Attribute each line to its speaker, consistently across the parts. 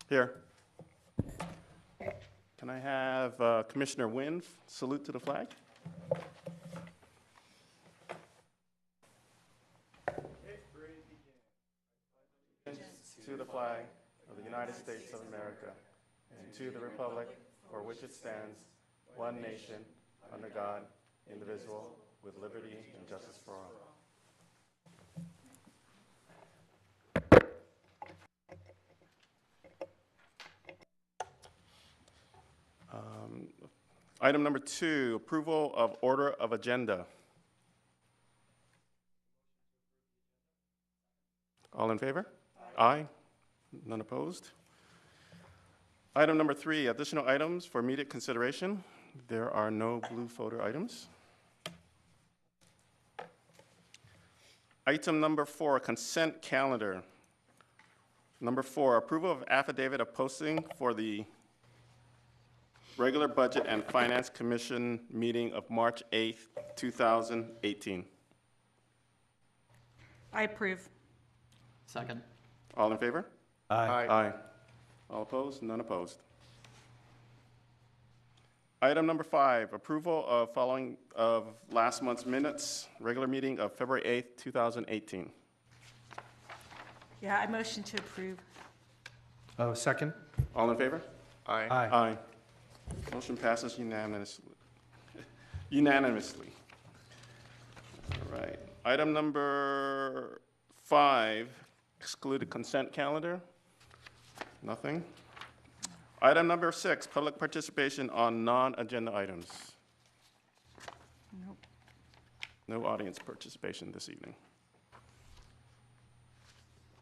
Speaker 1: Here. Can I have Commissioner Nguyen salute to the flag? To the flag of the United States of America and to the republic for which it stands, one nation, under God, indivisible, with liberty and justice for all. Item number 2, approval of order of agenda. All in favor? Aye. None opposed. Item number 3, additional items for immediate consideration. There are no blue folder items. Item number 4, consent calendar. Number 4, approval of affidavit of posting for the regular Budget and Finance Commission meeting of March 8th, 2018.
Speaker 2: I approve.
Speaker 3: Second.
Speaker 1: All in favor?
Speaker 4: Aye.
Speaker 1: Aye. All opposed? None opposed. Item number 5, approval of following of last month's minutes, regular meeting of February 8th, 2018.
Speaker 2: Yeah, I motion to approve.
Speaker 4: Oh, second?
Speaker 1: All in favor?
Speaker 4: Aye.
Speaker 1: Aye. Motion passes unanimously. Unanimously. All right. Item number 5, excluded consent calendar. Nothing. Item number 6, public participation on non-agenda items.
Speaker 2: Nope.
Speaker 1: No audience participation this evening.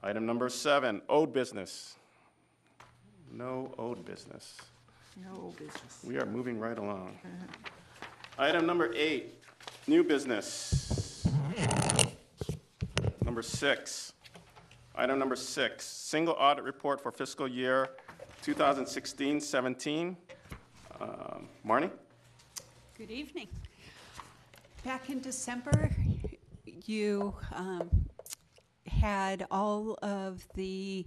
Speaker 1: Item number 7, old business. No old business.
Speaker 2: No business.
Speaker 1: We are moving right along. Item number 8, new business. Number 6. Item number 6, single audit report for fiscal year 2016-17. Marnie?
Speaker 5: Good evening. Back in December, you had all of the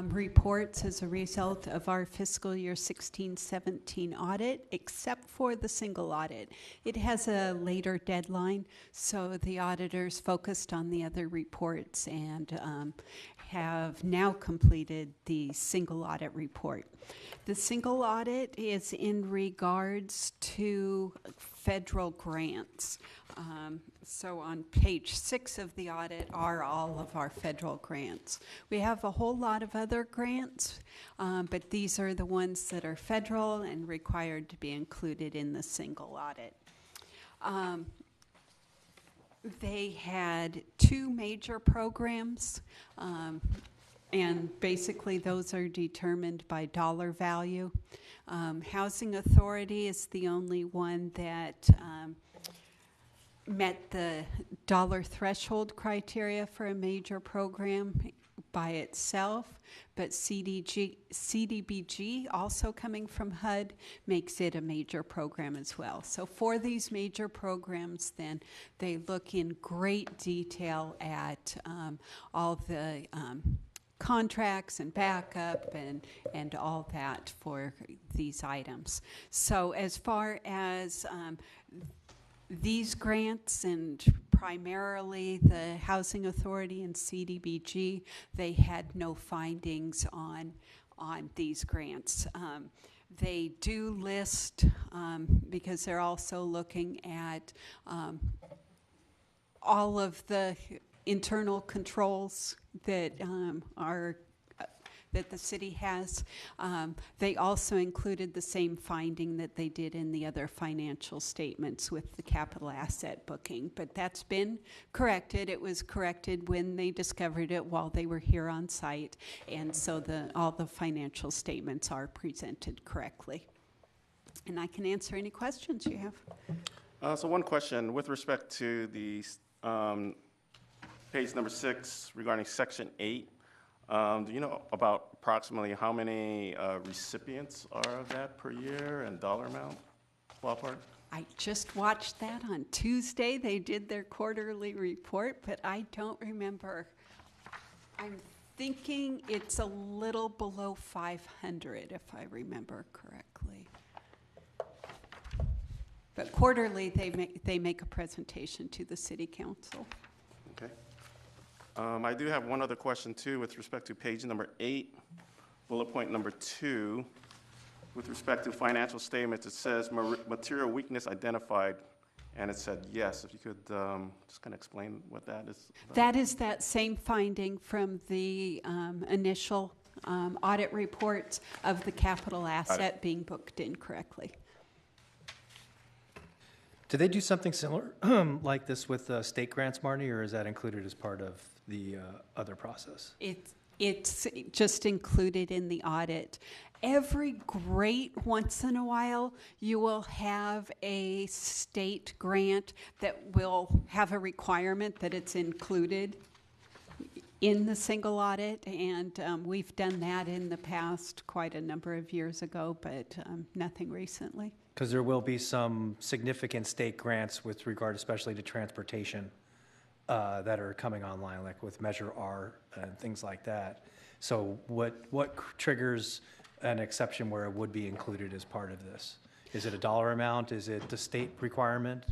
Speaker 5: reports as a result of our fiscal year 16-17 audit, except for the single audit. It has a later deadline, so the auditors focused on the other reports and have now completed the single audit report. The single audit is in regards to federal grants. So on page 6 of the audit are all of our federal grants. We have a whole lot of other grants, but these are the ones that are federal and required to be included in the single audit. They had 2 major programs, and basically those are determined by dollar value. Housing Authority is the only one that met the dollar threshold criteria for a major program by itself, but CDBG, also coming from HUD, makes it a major program as well. So for these major programs, then they look in great detail at all the contracts and backup and all that for these items. So as far as these grants, and primarily the Housing Authority and CDBG, they had no findings on these grants. They do list, because they're also looking at all of the internal controls that that the city has. They also included the same finding that they did in the other financial statements with the capital asset booking, but that's been corrected. It was corrected when they discovered it while they were here on site, and so all the financial statements are presented correctly. And I can answer any questions you have.
Speaker 1: So one question with respect to the page number 6 regarding section 8. Do you know about approximately how many recipients are of that per year and dollar amount, ballpark?
Speaker 5: I just watched that on Tuesday. They did their quarterly report, but I don't remember. I'm thinking it's a little below 500, if I remember correctly. But quarterly, they make a presentation to the city council.
Speaker 1: Okay. I do have one other question too with respect to page number 8, bullet point number 2. With respect to financial statements, it says material weakness identified, and it said yes. If you could just kind of explain what that is about.
Speaker 5: That is that same finding from the initial audit reports of the capital asset being booked incorrectly.
Speaker 4: Do they do something similar like this with state grants, Marty, or is that included as part of the other process?
Speaker 5: It's just included in the audit. Every great once in a while, you will have a state grant that will have a requirement that it's included in the single audit, and we've done that in the past quite a number of years ago, but nothing recently.
Speaker 4: Because there will be some significant state grants with regard especially to transportation that are coming online, like with Measure R and things like that. So what triggers an exception where it would be included as part of this? Is it a dollar amount? Is it the state requirement?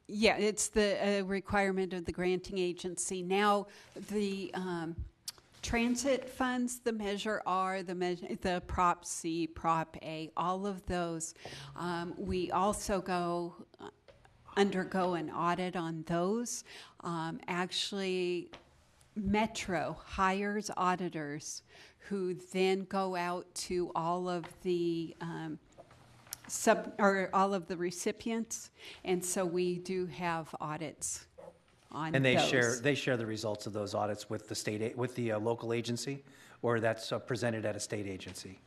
Speaker 5: Yeah, it's the requirement of the granting agency. Now, the transit funds, the Measure R, the Prop C, Prop A, all of those, we also undergo an audit on those. Actually, Metro hires auditors who then go out to all of the all of the recipients, and so we do have audits on
Speaker 4: And
Speaker 5: those.
Speaker 4: they share the results of those audits with the state, with the local agency, or that's presented at a state agency?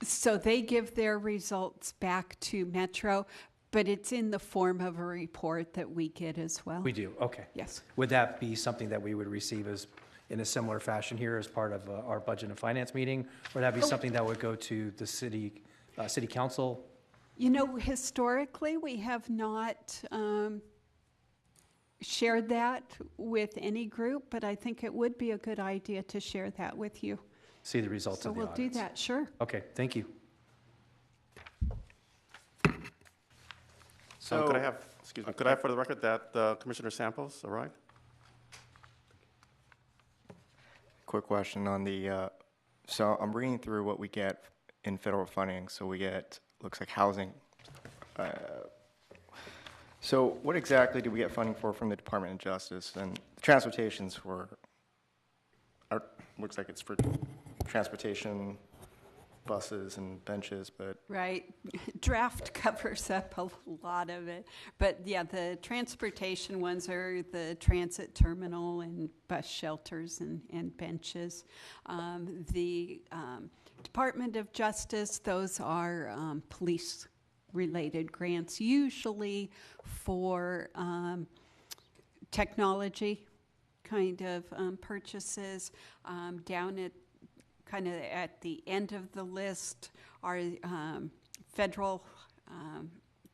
Speaker 5: So they give their results back to Metro, but it's in the form of a report that we get as well.
Speaker 4: We do, okay.
Speaker 5: Yes.
Speaker 4: Would that be something that we would receive as, in a similar fashion here as part of our budget and finance meeting? Or would that be something that would go to the city council?
Speaker 5: You know, historically, we have not shared that with any group, but I think it would be a good idea to share that with you.
Speaker 4: See the results
Speaker 5: So
Speaker 4: of the
Speaker 5: we'll
Speaker 4: audits.
Speaker 5: do that, sure.
Speaker 4: Okay, thank you.
Speaker 1: So could I have for the record that Commissioner Samples arrived?
Speaker 3: Quick question on the, so I'm reading through what we get in federal funding. So we get, looks like housing. So what exactly do we get funding for from the Department of Justice? And transportation's for, looks like it's for transportation, buses and benches, but
Speaker 5: Right. Draft covers up a lot of it. But yeah, the transportation ones are the transit terminal and bus shelters and benches. The Department of Justice, those are police-related grants, usually for technology kind of purchases. Down at kind of at the end of the list are federal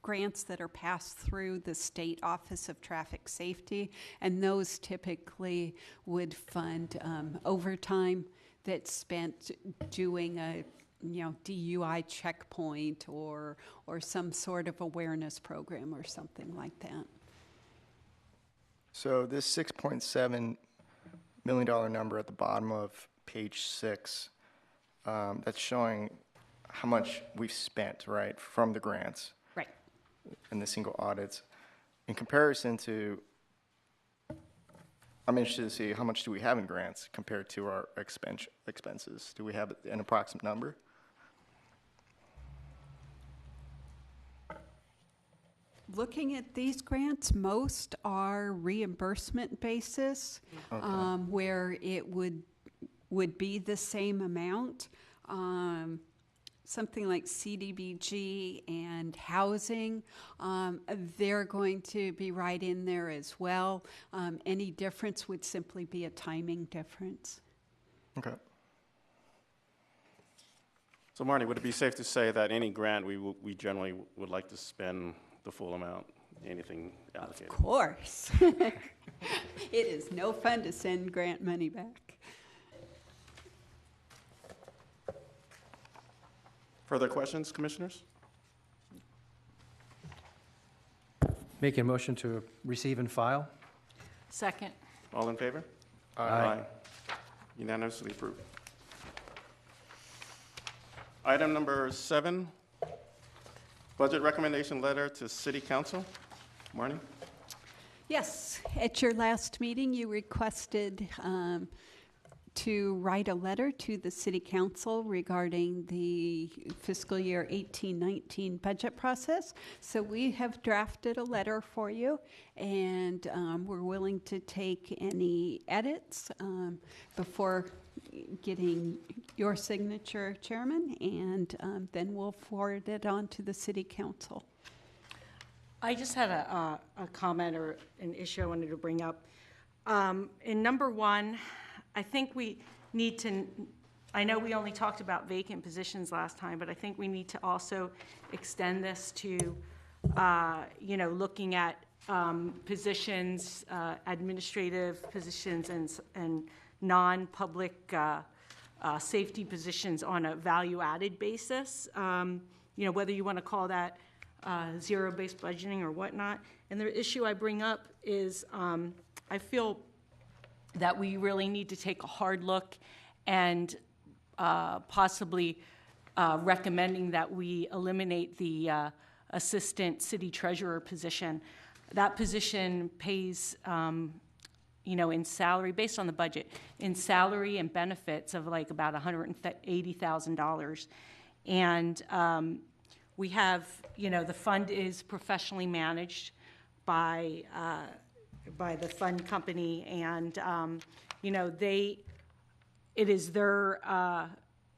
Speaker 5: grants that are passed through the State Office of Traffic Safety, and those typically would fund overtime that's spent doing a DUI checkpoint or some sort of awareness program or something like that.
Speaker 3: so this $6.7 million number at the bottom of page 6, that's showing how much we've spent, right, from the grants
Speaker 5: Right.
Speaker 3: and the single audits. In comparison to, I'm interested to see how much do we have in grants compared to our expenses. Do we have an approximate number?
Speaker 5: Looking at these grants, most are reimbursement basis, where it would be the same amount. Something like CDBG and housing, they're going to be right in there as well. Any difference would simply be a timing difference.
Speaker 3: Okay.
Speaker 1: So Marnie, would it be safe to say that any grant we generally would like to spend the full amount? anything
Speaker 5: Of
Speaker 1: allocated.
Speaker 5: course. It is no fun to send grant money back.
Speaker 1: Further questions, commissioners?
Speaker 4: Making a motion to receive and file?
Speaker 2: Second.
Speaker 1: All in favor?
Speaker 4: Aye.
Speaker 1: Unanimously approved. Item number 7, budget recommendation letter to City Council. Marnie?
Speaker 5: Yes, at your last meeting, you requested to write a letter to the city council regarding the fiscal year 18-19 budget process. So we have drafted a letter for you, and we're willing to take any edits before getting your signature, Chairman, and then we'll forward it on to the city council.
Speaker 6: I just had a comment or an issue I wanted to bring up. In number 1, I think we need to, I know we only talked about vacant positions last time, but I think we need to also extend this to, looking at positions, administrative positions and non-public safety positions on a value-added basis. Whether you want to call that zero-based budgeting or whatnot. And the issue I bring up is I feel that we really need to take a hard look and possibly recommending that we eliminate the assistant city treasurer position. That position pays, in salary, based on the budget, in salary and benefits of like about $180,000. And we have, the fund is professionally managed by the fund company, and it is their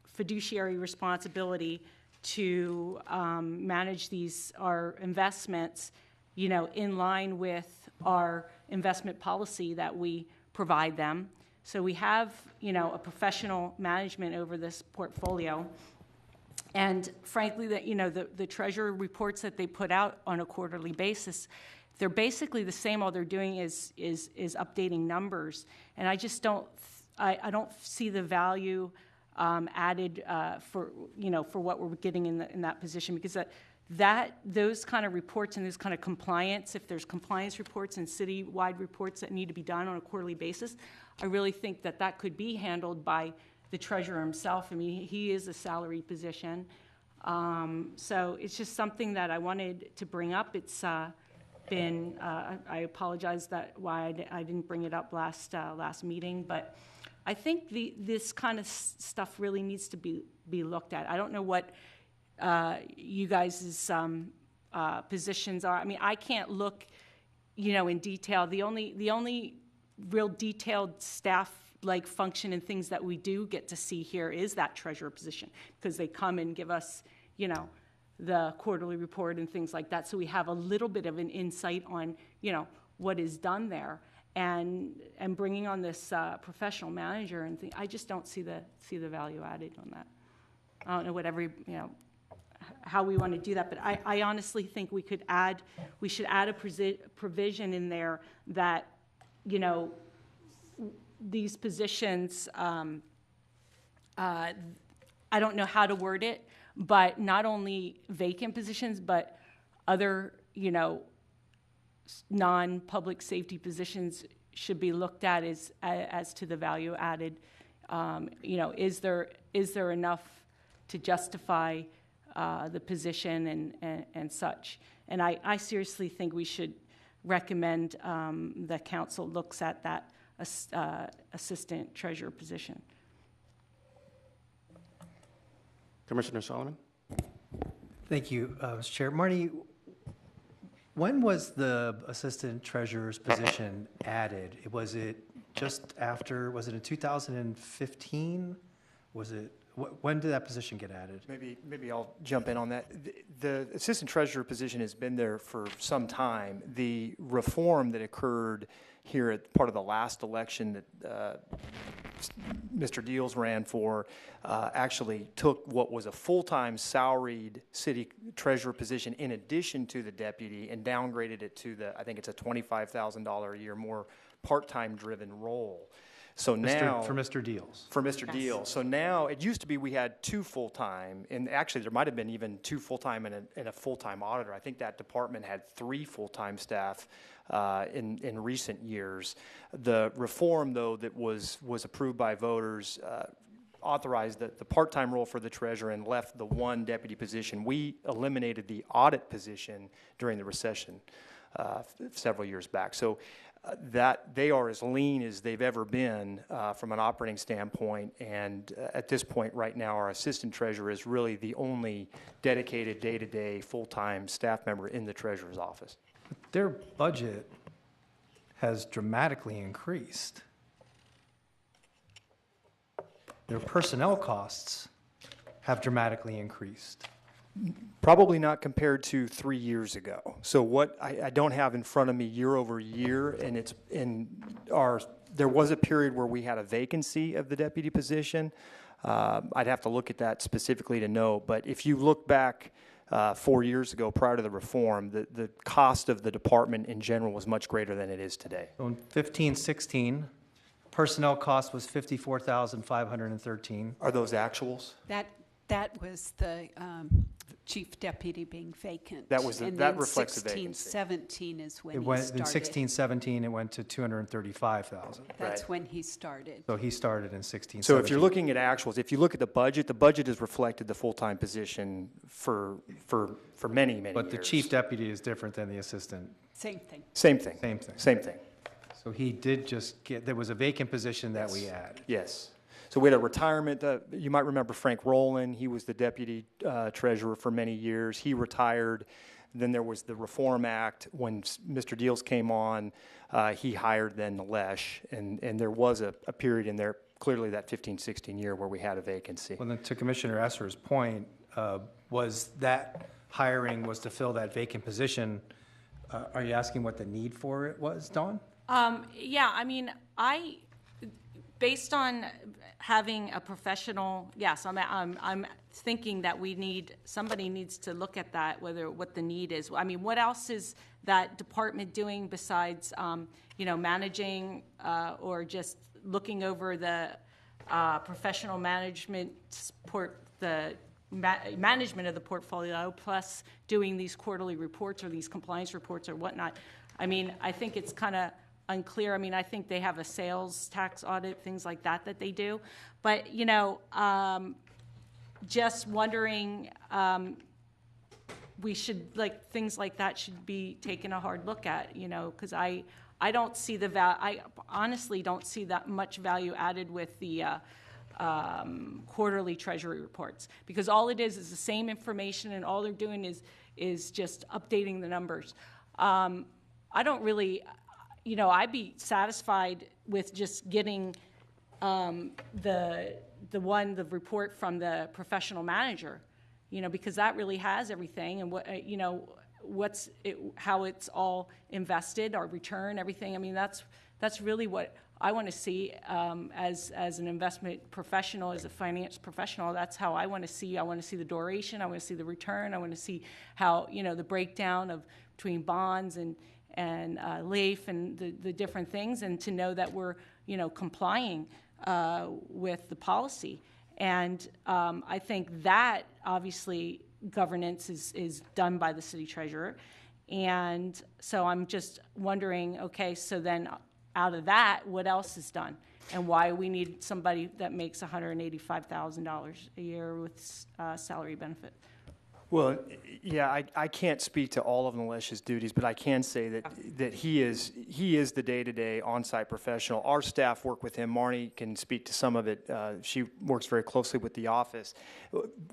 Speaker 6: fiduciary responsibility to manage our investments, in line with our investment policy that we provide them. So we have, a professional management over this portfolio. And frankly, the treasurer reports that they put out on a quarterly basis, they're basically the same. All they're doing is updating numbers. And I just don't, I don't see the value added for what we're getting in that position, because those kind of reports and those kind of compliance, if there's compliance reports and citywide reports that need to be done on a quarterly basis, I really think that could be handled by the treasurer himself. I mean, he is a salaried position. So it's just something that I wanted to bring up. It's been, I apologize why I didn't bring it up last meeting, but I think this kind of stuff really needs to be looked at. I don't know what you guys' positions are. I mean, I can't look, in detail. The only real detailed staff like function and things that we do get to see here is that treasurer position, because they come and give us, the quarterly report and things like that. So we have a little bit of an insight on, what is done there, and bringing on this professional manager and I just don't see the value added on that. I don't know what how we want to do that, but I honestly think we should add a provision in there that, these positions, I don't know how to word it, but not only vacant positions, but other, non-public safety positions should be looked at as to the value added. Is there enough to justify the position and such? And I seriously think we should recommend the council looks at that assistant treasurer position.
Speaker 1: Commissioner Solomon?
Speaker 4: Thank you, Mr. Chair. Marnie, when was the assistant treasurer's position added? Was it just after, was it in 2015? When did that position get added?
Speaker 7: Maybe I'll jump in on that. The assistant treasurer position has been there for some time. The reform that occurred here at part of the last election that Mr. Deals ran for actually took what was a full-time salaried city treasurer position in addition to the deputy and downgraded it to I think it's a $25,000 a year more part-time driven role. So now
Speaker 4: For Mr. Deals.
Speaker 7: for Mr. Deal. So now, it used to be we had 2 full-time, and actually there might have been even 2 full-time and a full-time auditor. I think that department had 3 full-time staff in recent years. The reform, though, that was approved by voters authorized the part-time role for the treasurer and left the 1 deputy position. We eliminated the audit position during the recession several years back. So that they are as lean as they've ever been from an operating standpoint, and at this point right now our assistant treasurer is really the only dedicated day-to-day full-time staff member in the treasurer's office.
Speaker 4: Their budget has dramatically increased. Their personnel costs have dramatically increased.
Speaker 7: Probably not compared to 3 years ago. So what I don't have in front of me year over year, and it's there was a period where we had a vacancy of the deputy position. I'd have to look at that specifically to know, but if you look back 4 years ago, prior to the reform, the cost of the department in general was much greater than it is today.
Speaker 4: So in 15-16, personnel cost was $54,513.
Speaker 7: Are those actuals?
Speaker 5: That was the chief deputy being vacant.
Speaker 7: That was that reflects the vacancy.
Speaker 5: 16-17 is when
Speaker 4: It
Speaker 5: he
Speaker 4: went,
Speaker 5: started.
Speaker 4: in 16-17, it went to $235,000.
Speaker 5: That's
Speaker 7: Right.
Speaker 5: when he started.
Speaker 4: So he started in 16-17.
Speaker 7: So if you're looking at actuals, if you look at the budget has reflected the full-time position for many, many
Speaker 4: But the
Speaker 7: years.
Speaker 4: chief deputy is different than the assistant.
Speaker 5: Same thing.
Speaker 7: Same thing.
Speaker 4: Same thing.
Speaker 7: Same thing,
Speaker 4: So he did just get, there was a vacant position that we added.
Speaker 7: yes. So we had a retirement, you might remember Frank Rowland, he was the deputy treasurer for many years. He retired. Then there was the Reform Act. When Mr. Deals came on, he hired then Nilesh, and there was a period in there, clearly that 15-16 year, where we had a vacancy.
Speaker 4: Well, then to Commissioner Esser's point, was that hiring was to fill that vacant position. Are you asking what the need for it was, Dawn?
Speaker 6: Yeah, I mean, based on having a professional, yes, I'm thinking that somebody needs to look at that, what the need is. I mean, what else is that department doing besides, managing or just looking over the professional management management of the portfolio, plus doing these quarterly reports or these compliance reports or whatnot? I mean, I think it's kind of unclear. I mean, I think they have a sales tax audit, things like that they do. But, just wondering, we should, things like that should be taken a hard look at, because I don't see I honestly don't see that much value added with the quarterly treasury reports, because all it is the same information, and all they're doing is just updating the numbers. I don't really, I'd be satisfied with just getting the report from the professional manager, because that really has everything, and how it's all invested, our return, everything. I mean, that's really what I want to see as an investment professional, as a finance professional. That's how I want to see. I want to see the duration. I want to see the return. I want to see how, the breakdown between bonds and LAIF and the different things, and to know that we're, complying with the policy. And I think that, obviously, governance is done by the city treasurer. And so I'm just wondering, okay, so then out of that, what else is done? And why we need somebody that makes $185,000 a year with salary benefit?
Speaker 7: Well, yeah, I can't speak to all of Nilesh's duties, but I can say that he is the day-to-day on-site professional. Our staff work with him. Marnie can speak to some of it. She works very closely with the office.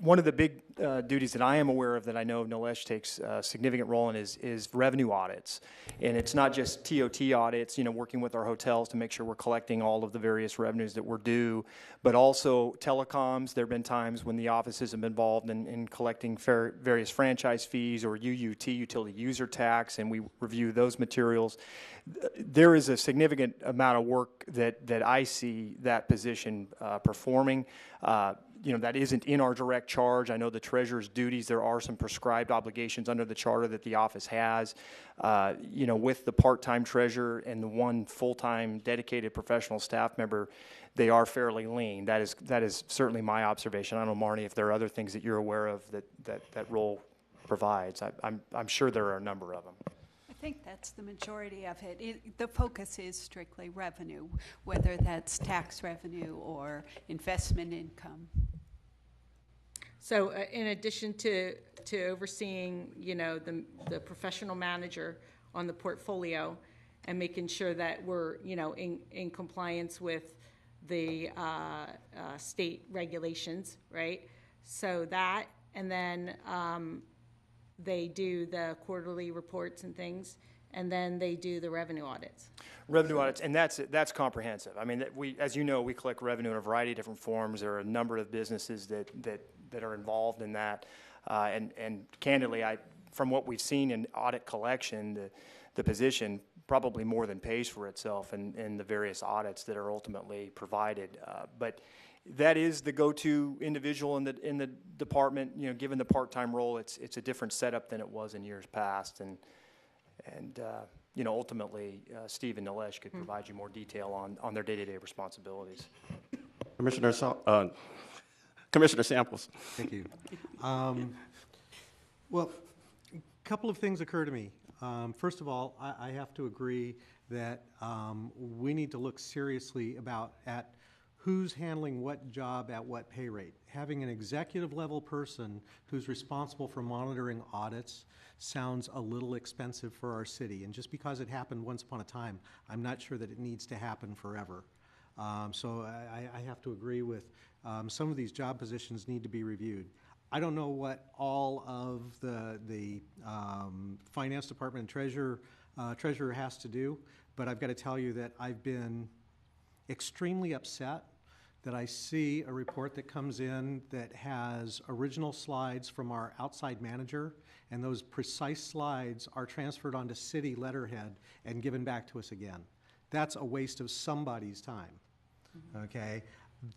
Speaker 7: One of the big duties that I am aware of that I know Nilesh takes a significant role in is revenue audits. And it's not just TOT audits, working with our hotels to make sure we're collecting all of the various revenues that we're due, but also telecoms. There have been times when the office has been involved in collecting fair various franchise fees or UUT, utility user tax, and we review those materials. There is a significant amount of work that I see that position performing. That isn't in our direct charge. I know the treasurer's duties, there are some prescribed obligations under the charter that the office has. With the part-time treasurer and the one full-time dedicated professional staff member, they are fairly lean. That is certainly my observation. I don't know, Marnie, if there are other things that you're aware of that role provides. I'm sure there are a number of them.
Speaker 5: I think that's the majority of it. The focus is strictly revenue, whether that's tax revenue or investment income.
Speaker 6: So in addition to overseeing, the professional manager on the portfolio and making sure that we're, in compliance with the state regulations, right? So that, and then they do the quarterly reports and things, and then they do the revenue audits.
Speaker 7: Revenue audits, and that's comprehensive. I mean, as you know, we collect revenue in a variety of different forms. There are a number of businesses that are involved in that, and candidly, from what we've seen in audit collection, the position probably more than pays for itself in the various audits that are ultimately provided. But that is the go-to individual in the department. Given the part-time role, it's a different setup than it was in years past, and ultimately, Steve and Nilesh could provide you more detail on their day-to-day responsibilities.
Speaker 1: Commissioner Samples.
Speaker 8: Thank you. Well, a couple of things occur to me. First of all, I have to agree that we need to look seriously at who's handling what job at what pay rate. Having an executive level person who's responsible for monitoring audits sounds a little expensive for our city. And just because it happened once upon a time, I'm not sure that it needs to happen forever. So I have to agree with some of these job positions need to be reviewed. I don't know what all of the finance department and treasurer has to do, but I've got to tell you that I've been extremely upset that I see a report that comes in that has original slides from our outside manager, and those precise slides are transferred onto city letterhead and given back to us again. That's a waste of somebody's time, okay?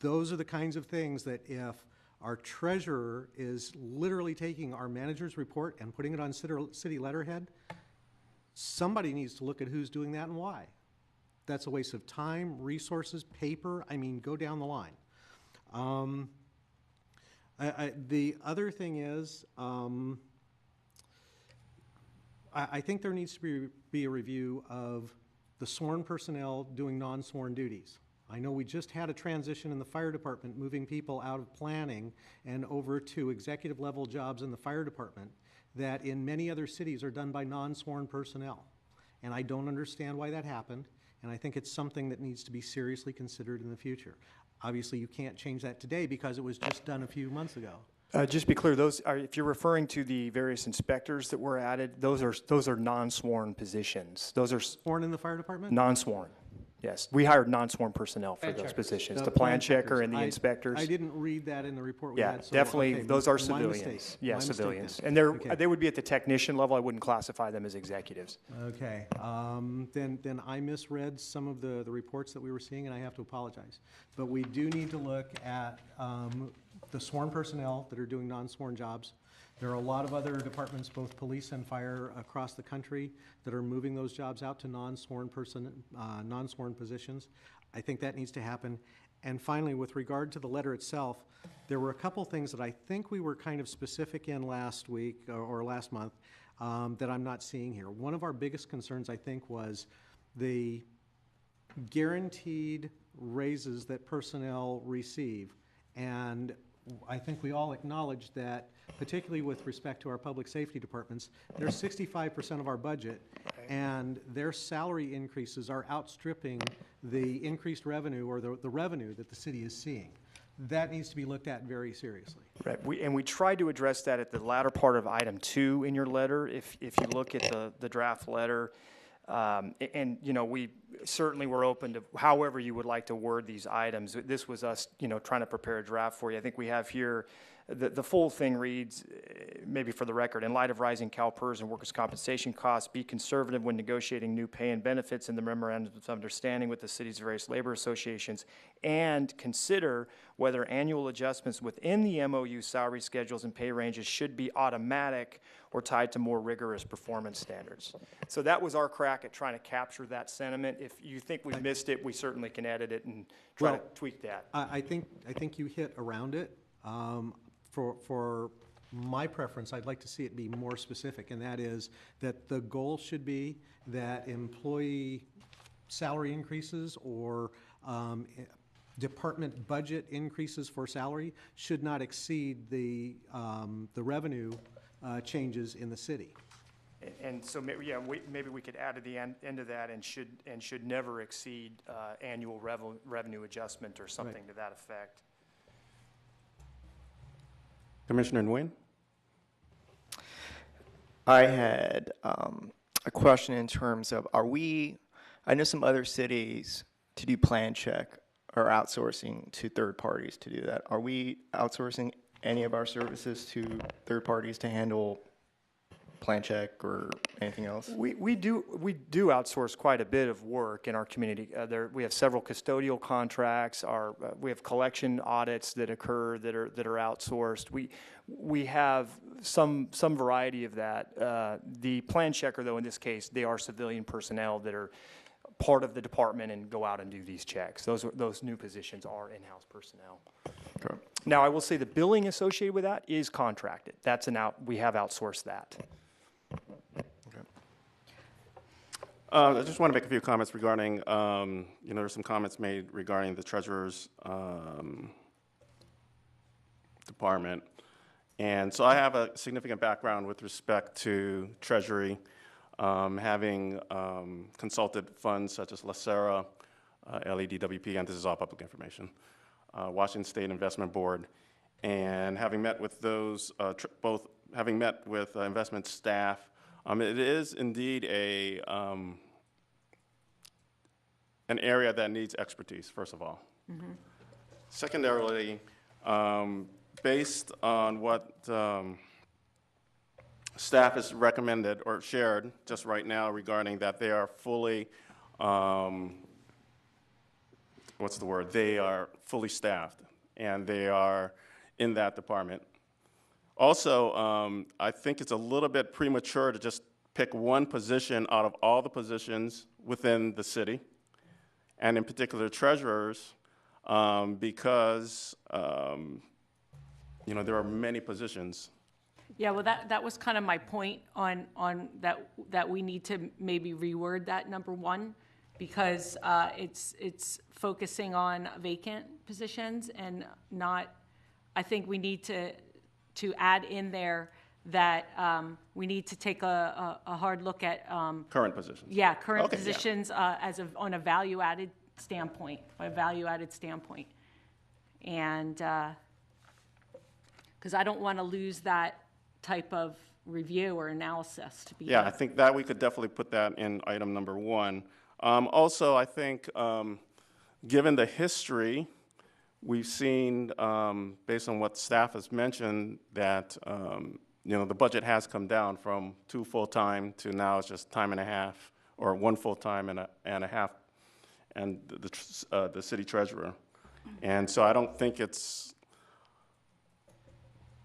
Speaker 8: Those are the kinds of things that if our treasurer is literally taking our manager's report and putting it on city letterhead, somebody needs to look at who's doing that and why. That's a waste of time, resources, paper. I mean, go down the line. The other thing is, I think there needs to be a review of the sworn personnel doing non-sworn duties. I know we just had a transition in the fire department, moving people out of planning and over to executive level jobs in the fire department that in many other cities are done by non-sworn personnel. And I don't understand why that happened. And I think it's something that needs to be seriously considered in the future. Obviously, you can't change that today because it was just done a few months ago.
Speaker 7: Just to be clear, if you're referring to the various inspectors that were added, those are non-sworn positions. Those are
Speaker 8: Sworn in the fire department?
Speaker 7: non-sworn. Yes, we hired non-sworn personnel for those positions. The plan checker and the inspectors.
Speaker 8: I didn't read that in the report we
Speaker 7: Yeah,
Speaker 8: had. So,
Speaker 7: definitely,
Speaker 8: okay,
Speaker 7: those are
Speaker 8: my
Speaker 7: civilians.
Speaker 8: mistake.
Speaker 7: Yeah,
Speaker 8: My mistake
Speaker 7: civilians.
Speaker 8: then.
Speaker 7: And
Speaker 8: Okay.
Speaker 7: they would be at the technician level. I wouldn't classify them as executives.
Speaker 8: Okay, then I misread some of the reports that we were seeing, and I have to apologize. But we do need to look at the sworn personnel that are doing non-sworn jobs. There are a lot of other departments, both police and fire, across the country that are moving those jobs out to non-sworn positions. I think that needs to happen. And finally, with regard to the letter itself, there were a couple things that I think we were kind of specific in last week or last month that I'm not seeing here. One of our biggest concerns, I think, was the guaranteed raises that personnel receive. And I think we all acknowledge that, particularly with respect to our public safety departments, they're 65% of our budget, and their salary increases are outstripping the increased revenue or the revenue that the city is seeing. That needs to be looked at very seriously.
Speaker 7: Right, we tried to address that at the latter part of item 2 in your letter. If you look at the draft letter, and certainly we're open to however you would like to word these items. This was us, trying to prepare a draft for you. I think we have here, the full thing reads, maybe for the record, in light of rising CalPERS and workers' compensation costs, be conservative when negotiating new pay and benefits in the memorandums of understanding with the city's various labor associations, and consider whether annual adjustments within the MOU salary schedules and pay ranges should be automatic or tied to more rigorous performance standards. So that was our crack at trying to capture that sentiment. If you think we've missed it, we certainly can edit it and try to tweak that.
Speaker 8: I think you hit around it. For my preference, I'd like to see it be more specific, and that is that the goal should be that employee salary increases or department budget increases for salary should not exceed the revenue changes in the city.
Speaker 7: And so maybe we could add to the end of that, and should never exceed annual revenue adjustment or something to that effect.
Speaker 1: Commissioner Nguyen?
Speaker 3: I had a question in terms of, I know some other cities to do plan check are outsourcing to third parties to do that. Are we outsourcing any of our services to third parties to handle plan check or anything else?
Speaker 7: We do outsource quite a bit of work in our community. We have several custodial contracts. We have collection audits that occur that are outsourced. We have some variety of that. The plan checker, though, in this case, they are civilian personnel that are part of the department and go out and do these checks. Those new positions are in-house personnel.
Speaker 3: Okay.
Speaker 7: Now, I will say the billing associated with that is contracted. We have outsourced that.
Speaker 1: I just want to make a few comments regarding, there's some comments made regarding the treasurer's department. And so I have a significant background with respect to Treasury, having consulted funds such as LACERA, LEDWP, and this is all public information, Washington State Investment Board, and having met with those, having met with investment staff, it is indeed an area that needs expertise, first of all. Mm-hmm. Secondarily, based on what staff has recommended or shared just right now regarding that they are fully, they are fully staffed and they are in that department. Also, I think it's a little bit premature to just pick one position out of all the positions within the city, and in particular treasurers, because there are many positions.
Speaker 6: Yeah, well, that was kind of my point on that we need to maybe reword that number one, because it's focusing on vacant positions and not. I think we need to add in there that we need to take a hard look at
Speaker 1: Current positions.
Speaker 6: Yeah, current
Speaker 1: Okay,
Speaker 6: positions on a value-added standpoint, and because I don't want to lose that type of review or analysis to be.
Speaker 1: Yeah, I think that we could definitely put that in item number one. Also, I think given the history, we've seen, based on what staff has mentioned, that the budget has come down from 2 full-time to now it's just time and a half, or 1 full-time and a half, and the city treasurer. And so I don't think it's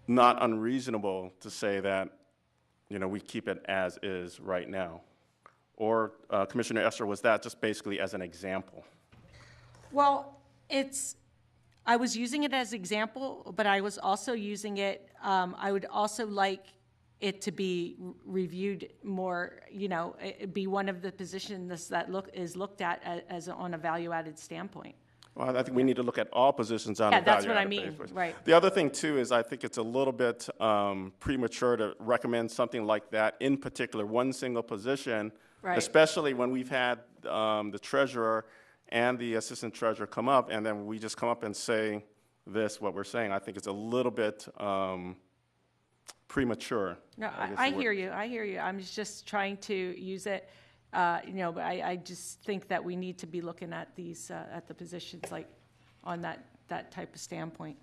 Speaker 1: not unreasonable to say that, we keep it as is right now. Or Commissioner Esther, was that just basically as an example?
Speaker 6: Well, I was using it as example, but I was also using it, I would also like it to be reviewed more, be one of the positions that is looked at as on a value-added standpoint.
Speaker 1: Well, I think we need to look at all positions on a
Speaker 6: that's what I
Speaker 1: value-added
Speaker 6: mean,
Speaker 1: basis.
Speaker 6: right.
Speaker 1: The other thing, too, is I think it's a little bit premature to recommend something like that, in particular, one single position,
Speaker 6: Right.
Speaker 1: especially when we've had the treasurer and the assistant treasurer come up, and then we just come up and say what we're saying. I think it's a little bit premature.
Speaker 6: No, I hear you. I'm just trying to use it But I just think that we need to be looking at these, at the positions like on that type of standpoint.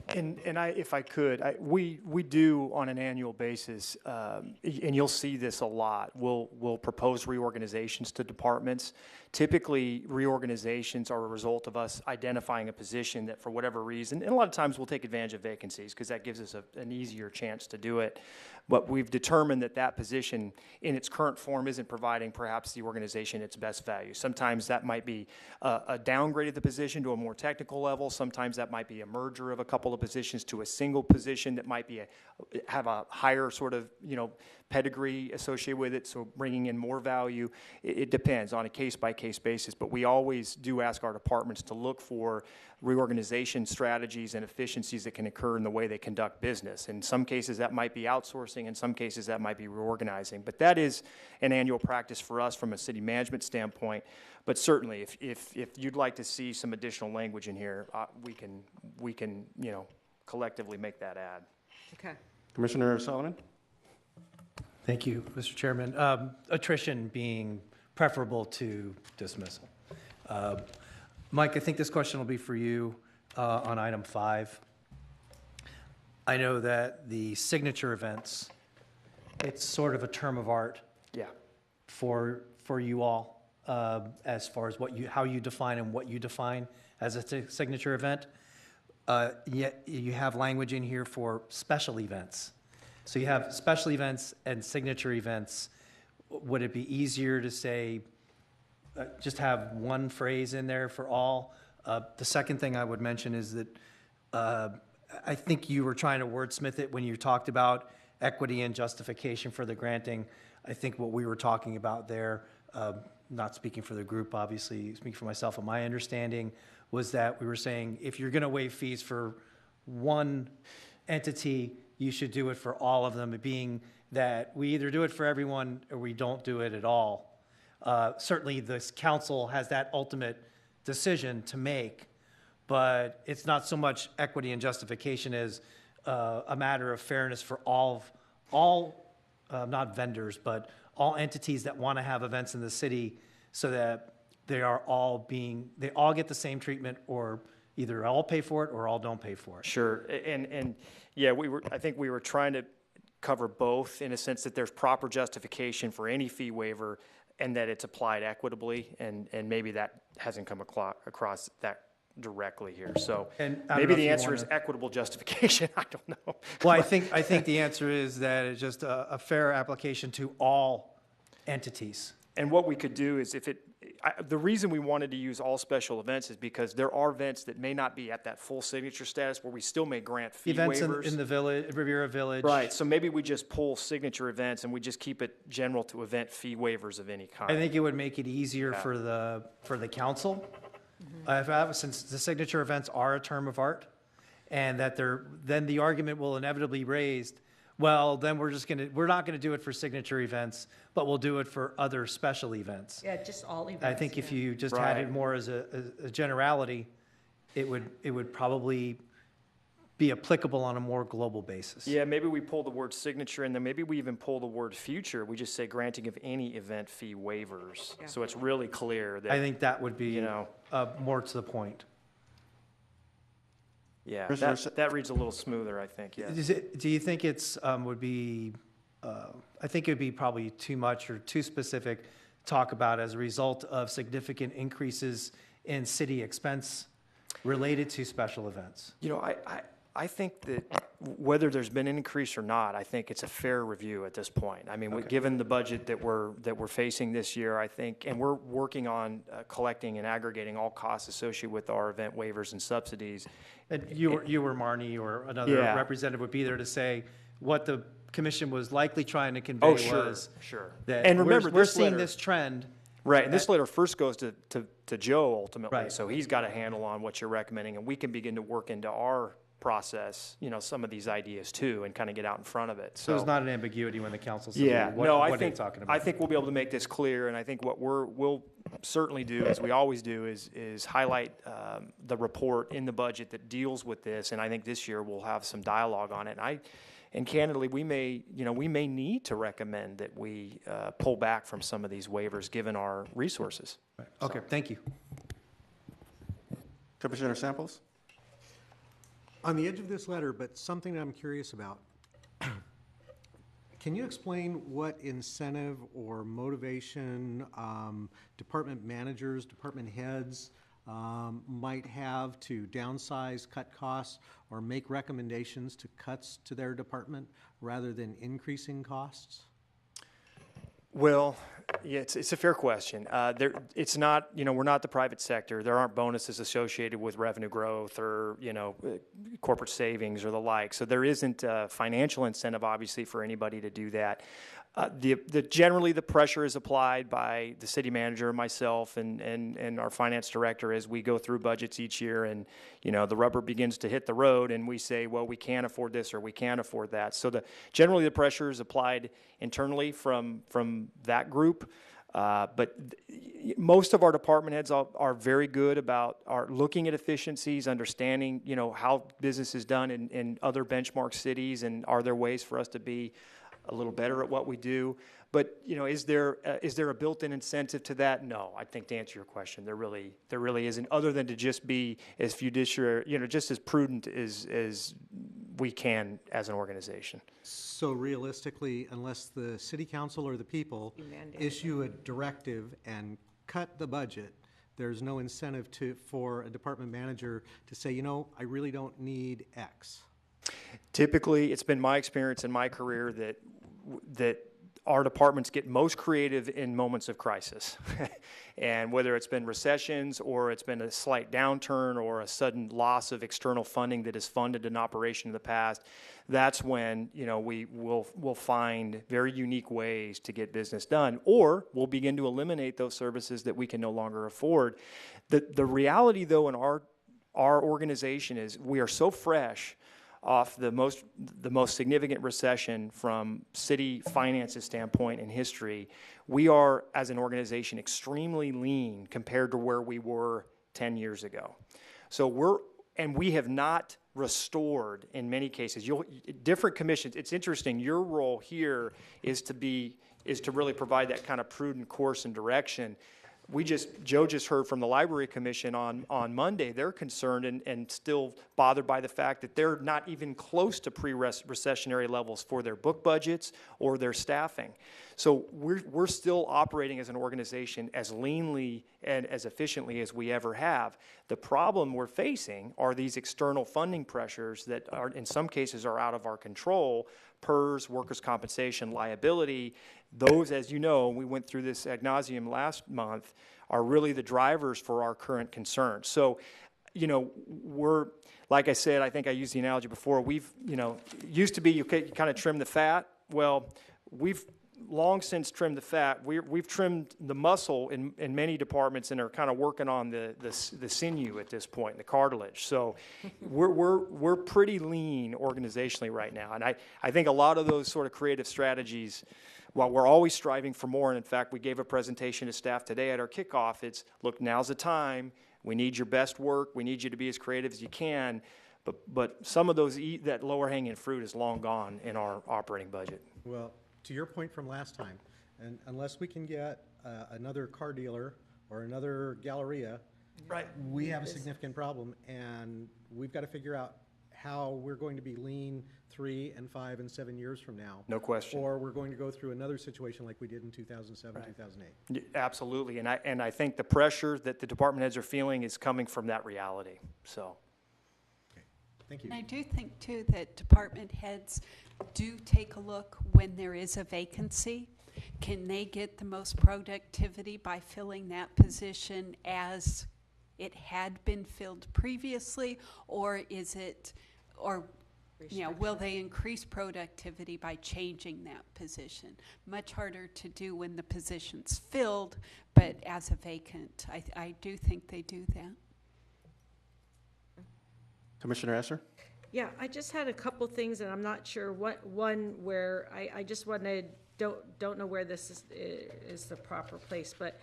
Speaker 7: And if I could, we do on an annual basis, and you'll see this a lot. We'll propose reorganizations to departments. Typically, reorganizations are a result of us identifying a position that, for whatever reason, and a lot of times we'll take advantage of vacancies because that gives us an easier chance to do it. But we've determined that position in its current form isn't providing perhaps the organization its best value. Sometimes that might be a downgrade of the position to a more technical level. Sometimes that might be a merger of a couple of positions to a single position that might be have a higher sort of, pedigree associated with it, so bringing in more value. It depends on a case-by-case basis, but we always do ask our departments to look for reorganization strategies and efficiencies that can occur in the way they conduct business. In some cases, that might be outsourcing. In some cases, that might be reorganizing. But that is an annual practice for us from a city management standpoint. But certainly, if you'd like to see some additional language in here, we can collectively make that add.
Speaker 2: Okay.
Speaker 1: Commissioner Sullivan?
Speaker 4: Thank you, Mr. Chairman. Attrition being preferable to dismissal. Mike, I think this question will be for you on item 5. I know that the signature events, it's sort of a term of art
Speaker 7: Yeah.
Speaker 4: for you all as far as how you define and what you define as a signature event. Yet you have language in here for special events. So you have special events and signature events. Would it be easier to say, just have one phrase in there for all? The second thing I would mention is that I think you were trying to wordsmith it when you talked about equity and justification for the granting. I think what we were talking about there, not speaking for the group, obviously, speaking for myself, and my understanding was that we were saying if you're going to waive fees for one entity, you should do it for all of them, being that we either do it for everyone or we don't do it at all. Certainly, this council has that ultimate decision to make, but it's not so much equity and justification as a matter of fairness for all not vendors, but all entities that want to have events in the city, so that they all get the same treatment, or either all pay for it or all don't pay for it.
Speaker 7: Sure, and yeah, I think we were trying to cover both in a sense that there's proper justification for any fee waiver and that it's applied equitably, and maybe that hasn't come across that directly here. So
Speaker 4: And I don't
Speaker 7: maybe
Speaker 4: know if
Speaker 7: the
Speaker 4: you
Speaker 7: answer is
Speaker 4: wanna-
Speaker 7: equitable justification. I don't know.
Speaker 4: Well, I think the answer is that it's just a fair application to all entities.
Speaker 7: And what we could do is the reason we wanted to use all special events is because there are events that may not be at that full signature status where we still may grant fee
Speaker 4: Events
Speaker 7: waivers.
Speaker 4: in the village, Riviera Village.
Speaker 7: Right, so maybe we just pull signature events and we just keep it general to event fee waivers of any kind.
Speaker 4: I think it would make it easier for the council, since the signature events are a term of art, and that then the argument will inevitably be raised, well, then we're not gonna do it for signature events, but we'll do it for other special events.
Speaker 2: Yeah, just all events.
Speaker 4: I think if you just had
Speaker 7: Right.
Speaker 4: it more as a generality, it would probably be applicable on a more global basis.
Speaker 7: Yeah, maybe we pull the word signature and then maybe we even pull the word future. We just say granting of any event fee waivers.
Speaker 2: Yeah.
Speaker 7: So it's really clear that,
Speaker 4: I think that would be
Speaker 7: you know,
Speaker 4: more to the point.
Speaker 7: yeah,
Speaker 1: Commissioner
Speaker 7: that reads a little smoother, I think, yes.
Speaker 4: Do you think would be, I think it would be probably too much or too specific talk about as a result of significant increases in city expense related to special events?
Speaker 7: You know, I think that whether there's been an increase or not, I think it's a fair review at this point. I mean, given the budget that we're facing this year, I think, and we're working on collecting and aggregating all costs associated with our event waivers and subsidies.
Speaker 4: And you or Marnie or another
Speaker 7: Yeah.
Speaker 4: representative would be there to say what the commission was likely trying to convey
Speaker 7: Oh, sure,
Speaker 4: was
Speaker 7: sure.
Speaker 4: that
Speaker 7: And remember,
Speaker 4: we're
Speaker 7: this
Speaker 4: seeing
Speaker 7: letter-
Speaker 4: this trend.
Speaker 7: Right, and this letter first goes to Joe ultimately,
Speaker 4: Right.
Speaker 7: so he's got a handle on what you're recommending, and we can begin to work into our process, some of these ideas too, and kind of get out in front of it,
Speaker 4: So
Speaker 7: so.
Speaker 4: there's not an ambiguity when the council says
Speaker 7: Yeah, no, I
Speaker 4: what they're
Speaker 7: think,
Speaker 4: talking about.
Speaker 7: I think we'll be able to make this clear, and I think what we'll certainly do, as we always do, is highlight the report in the budget that deals with this, and I think this year we'll have some dialogue on it. And And candidly, we may need to recommend that we pull back from some of these waivers given our resources.
Speaker 4: Okay, thank you.
Speaker 1: Commissioner Samples?
Speaker 8: On the edge of this letter, but something I'm curious about. Can you explain what incentive or motivation department managers, department heads might have to downsize, cut costs, or make recommendations to cuts to their department rather than increasing costs?
Speaker 7: Well, yeah, it's a fair question. It's not, we're not the private sector. There aren't bonuses associated with revenue growth or, corporate savings or the like. So there isn't a financial incentive, obviously, for anybody to do that. Generally, the pressure is applied by the city manager, myself, and our finance director as we go through budgets each year, and the rubber begins to hit the road, and we say, well, we can't afford this or we can't afford that. So generally the pressure is applied internally from that group. But most of our department heads are very good about looking at efficiencies, understanding how business is done in other benchmark cities, and are there ways for us to be a little better at what we do. But is there a built-in incentive to that? No. I think to answer your question, there really isn't, other than to just be as fiduciary, just as prudent as we can as an organization.
Speaker 8: So realistically, unless the city council or the people issue a directive and cut the budget, there's no incentive for a department manager to say, I really don't need X.
Speaker 7: Typically, it's been my experience in my career that our departments get most creative in moments of crisis. And whether it's been recessions or it's been a slight downturn or a sudden loss of external funding that has funded an operation in the past, that's when we'll find very unique ways to get business done, or we'll begin to eliminate those services that we can no longer afford. The reality, though, in our organization is we are so fresh off the most significant recession from city finances standpoint in history. We are, as an organization, extremely lean compared to where we were 10 years ago. So we have not restored in many cases. Different commissions, it's interesting, your role here is to really provide that kind of prudent course and direction. Joe just heard from the Library Commission on Monday. They're concerned and still bothered by the fact that they're not even close to pre-recessionary levels for their book budgets or their staffing. So we're still operating as an organization as leanly and as efficiently as we ever have. The problem we're facing are these external funding pressures that are, in some cases, are out of our control. PERS, workers' compensation, liability, those, as you know, we went through this ad nauseum last month, are really the drivers for our current concerns. So, we're, like I said, I think I used the analogy before, used to be you kind of trim the fat. Well, we've long since trimmed the fat. We've trimmed the muscle in many departments and are kind of working on the sinew at this point, the cartilage. So we're pretty lean organizationally right now. And I think a lot of those sort of creative strategies, while we're always striving for more, and in fact, we gave a presentation to staff today at our kickoff, it's, look, now's the time. We need your best work. We need you to be as creative as you can. But some of that lower hanging fruit is long gone in our operating budget.
Speaker 8: Well, to your point from last time, and unless we can get another car dealer or another Galleria,
Speaker 7: right,
Speaker 8: we have a significant problem, and we've got to figure out how we're going to be lean 3 and 5 and 7 years from now.
Speaker 7: No question.
Speaker 8: Or we're going to go through another situation like we did in 2007, 2008.
Speaker 7: Absolutely, and I think the pressure that the department heads are feeling is coming from that reality. So.
Speaker 8: Thank you.
Speaker 5: And I do think, too, that department heads do take a look when there is a vacancy. Can they get the most productivity by filling that position as it had been filled previously, or will they increase productivity by changing that position? Much harder to do when the position's filled, but as a vacant, I do think they do that.
Speaker 1: Commissioner Esser?
Speaker 9: Yeah, I just had a couple things, and I'm not sure one where I just wanted, don't know where this is the proper place, but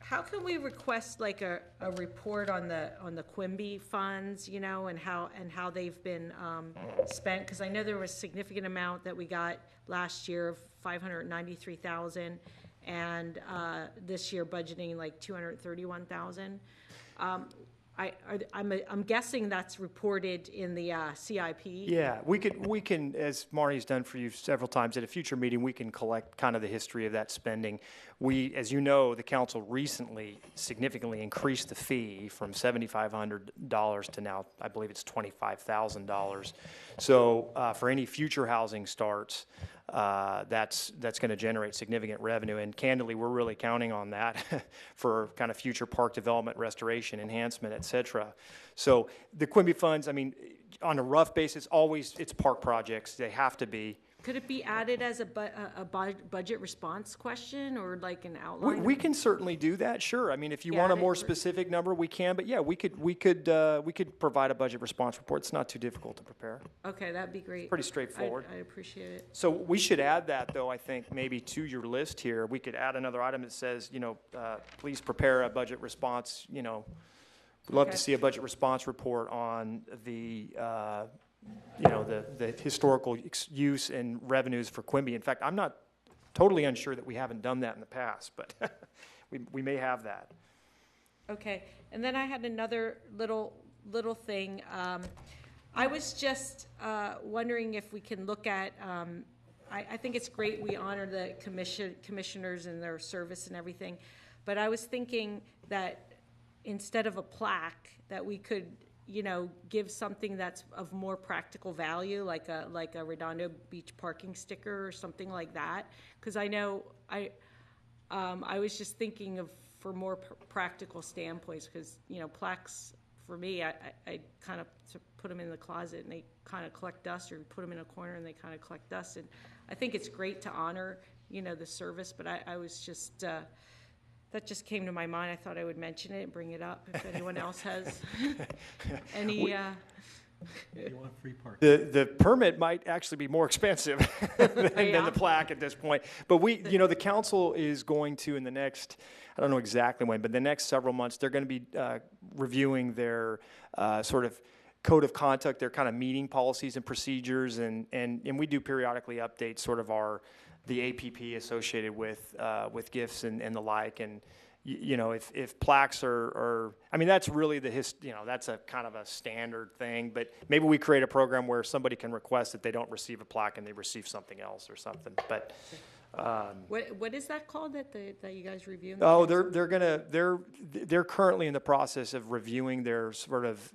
Speaker 9: how can we request like a report on the Quimby funds, you know, and how they've been spent? Because I know there was a significant amount that we got last year of 593,000, and this year budgeting like 231,000. I'm guessing that's reported in the CIP.
Speaker 7: Yeah, we can, as Marnie's done for you several times, at a future meeting, we can collect kind of the history of that spending. We, as you know, the council recently significantly increased the fee from $7,500 to now, I believe it's $25,000. So for any future housing starts, that's going to generate significant revenue. And candidly, we're really counting on that for kind of future park development, restoration, enhancement, et cetera. So the Quimby funds, I mean, on a rough basis, always it's park projects. They have to be.
Speaker 9: Could it be added as a budget response question or like an outline?
Speaker 7: We can certainly do that, sure. I mean, if you want a
Speaker 9: Add it
Speaker 7: more
Speaker 9: or-
Speaker 7: specific number, we can. But yeah, we could provide a budget response report. It's not too difficult to prepare.
Speaker 9: Okay, that'd be great.
Speaker 7: Pretty straightforward.
Speaker 9: I appreciate it.
Speaker 7: So we should add that, though, I think, maybe to your list here. We could add another item that says, please prepare a budget response, we'd love
Speaker 9: Okay.
Speaker 7: to see a budget response report on the historical use and revenues for Quimby. In fact, I'm not totally unsure that we haven't done that in the past, but we may have that.
Speaker 9: Okay, and then I had another little thing. I was just wondering if we can look at, I think it's great we honor the commissioners and their service and everything, but I was thinking that instead of a plaque, that we could, give something that's of more practical value, like a Redondo Beach parking sticker or something like that. Because I know I was just thinking of for more practical standpoints, because plaques for me, I kind of put them in the closet and they kind of collect dust, or put them in a corner and they kind of collect dust. And I think it's great to honor the service, but I was just that just came to my mind. I thought I would mention it and bring it up if anyone else has any.
Speaker 8: You want free parking.
Speaker 7: The permit might actually be more expensive than the plaque at this point. But the council is going to, in the next, I don't know exactly when, but the next several months, they're going to be reviewing their sort of code of conduct, their kind of meeting policies and procedures, and we do periodically update sort of the APP associated with gifts and the like. And if plaques are, I mean, that's really that's a kind of a standard thing, but maybe we create a program where somebody can request that they don't receive a plaque and they receive something else or something. But
Speaker 9: what is that called that you guys review?
Speaker 7: oh, they're currently in the process of reviewing their sort of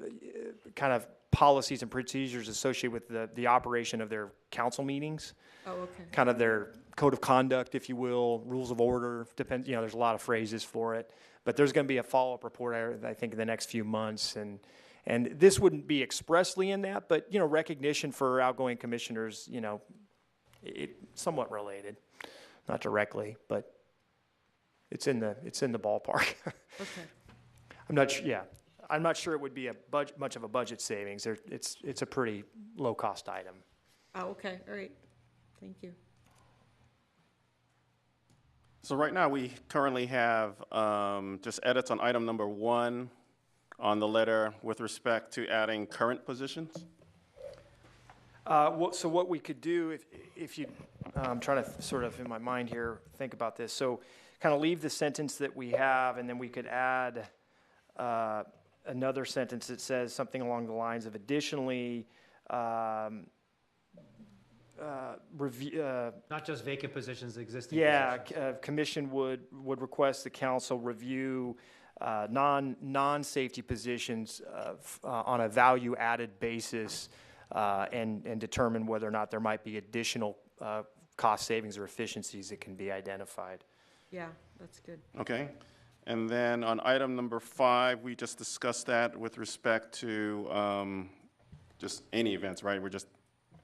Speaker 7: kind of policies and procedures associated with the operation of their council meetings.
Speaker 9: Oh, okay.
Speaker 7: Kind of their code of conduct, if you will, rules of order, depends, there's a lot of phrases for it. But there's going to be a follow-up report, I think, in the next few months. And this wouldn't be expressly in that, but, recognition for outgoing commissioners, it's somewhat related. Not directly, but it's in the ballpark.
Speaker 9: Okay.
Speaker 7: I'm not sure it would be much of a budget savings. It's a pretty low-cost item.
Speaker 9: Oh, okay, all right. Thank you.
Speaker 1: So right now, we currently have just edits on item number 1 on the letter with respect to adding current positions.
Speaker 7: So what we could do, if you, I'm trying to sort of, in my mind here, think about this. So kind of leave the sentence that we have, and then we could add another sentence that says something along the lines of additionally, review.
Speaker 4: Not just vacant positions, existing
Speaker 7: Yeah,
Speaker 4: positions.
Speaker 7: commission would request the council review non-safety positions on a value-added basis and determine whether or not there might be additional cost savings or efficiencies that can be identified.
Speaker 9: Yeah, that's good.
Speaker 1: Okay. And then on item number 5, we just discussed that with respect to just any events, right? We're just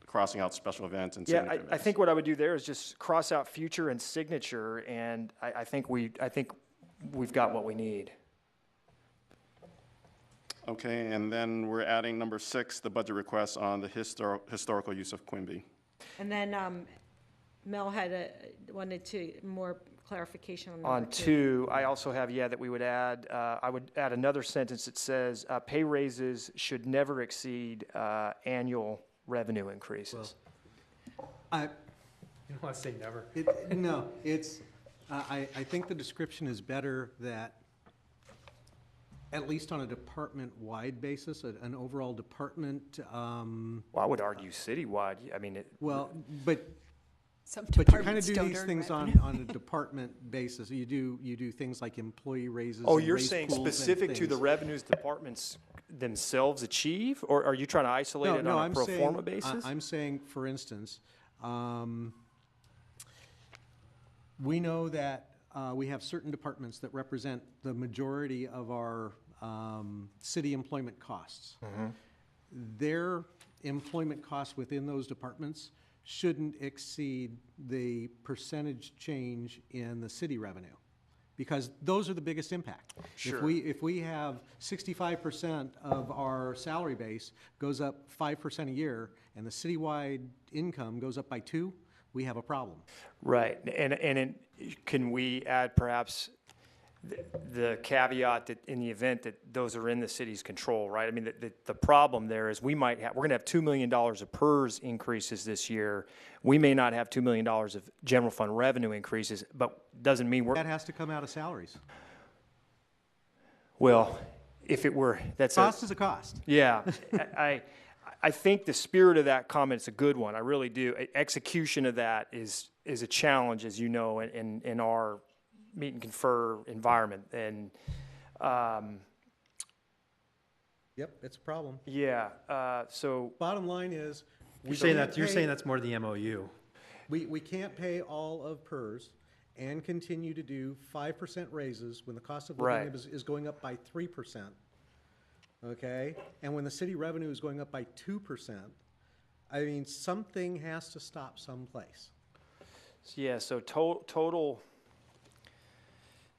Speaker 1: crossing out special events and signature events.
Speaker 7: I think what I would do there is just cross out future and signature, and I think we've got what we need.
Speaker 1: Okay, and then we're adding number 6, the budget request on the historical use of Quimby.
Speaker 9: And then Mel had wanted to more clarification on
Speaker 7: On
Speaker 9: number 2.
Speaker 7: 2, I also have, that we would add, I would add another sentence that says, pay raises should never exceed annual revenue increases.
Speaker 8: I,
Speaker 4: You don't want to say never.
Speaker 8: no, it's, I think the description is better that, at least on a department-wide basis, an overall department,
Speaker 7: Well, I would argue citywide. I mean,
Speaker 8: well, but
Speaker 5: Some
Speaker 8: But you kind of
Speaker 5: departments
Speaker 8: do
Speaker 5: don't
Speaker 8: these
Speaker 5: earn
Speaker 8: things
Speaker 5: revenue.
Speaker 8: on a department basis. You do things like employee raises.
Speaker 7: oh,
Speaker 8: and
Speaker 7: you're
Speaker 8: raise
Speaker 7: saying
Speaker 8: pools and
Speaker 7: specific to the
Speaker 8: things.
Speaker 7: revenues departments themselves achieve, or are you trying to isolate it on a pro forma basis?
Speaker 8: I'm saying, for instance, we know that we have certain departments that represent the majority of our city employment costs.
Speaker 7: Mm-hmm.
Speaker 8: Their employment costs within those departments shouldn't exceed the percentage change in the city revenue, because those are the biggest impact.
Speaker 7: Sure.
Speaker 8: If we have 65% of our salary base goes up 5% a year, and the citywide income goes up by 2%, we have a problem.
Speaker 7: Right, can we add perhaps the caveat that in the event that those are in the city's control, right? I mean, the problem there is we're going to have $2 million of PERS increases this year. We may not have $2 million of general fund revenue increases, but doesn't mean
Speaker 8: That has to come out of salaries.
Speaker 7: well, if it were,
Speaker 8: Cost is a cost.
Speaker 7: yeah, I think the spirit of that comment is a good one. I really do. Execution of that is a challenge, as you know, in our meet and confer environment. And
Speaker 8: Yep, it's a problem.
Speaker 7: so
Speaker 8: Bottom line is,
Speaker 4: You're saying that's more the MOU.
Speaker 8: we can't pay all of PERS and continue to do 5% raises when the cost of living
Speaker 7: Right.
Speaker 8: is going up by 3%. Okay? And when the city revenue is going up by 2%, I mean, something has to stop someplace.
Speaker 7: so total.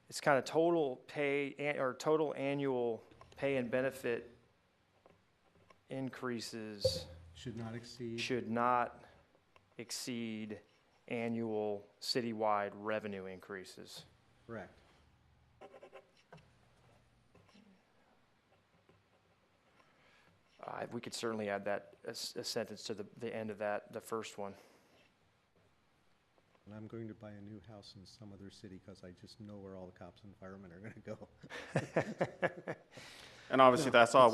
Speaker 7: It's kind of total pay or total annual pay and benefit increases
Speaker 8: Should not exceed.
Speaker 7: should not exceed annual citywide revenue increases.
Speaker 8: Correct.
Speaker 7: We could certainly add that a sentence to the end of that, the first one.
Speaker 8: And I'm going to buy a new house in some other city because I just know where all the cops and firemen are going to go.
Speaker 1: And obviously, that's all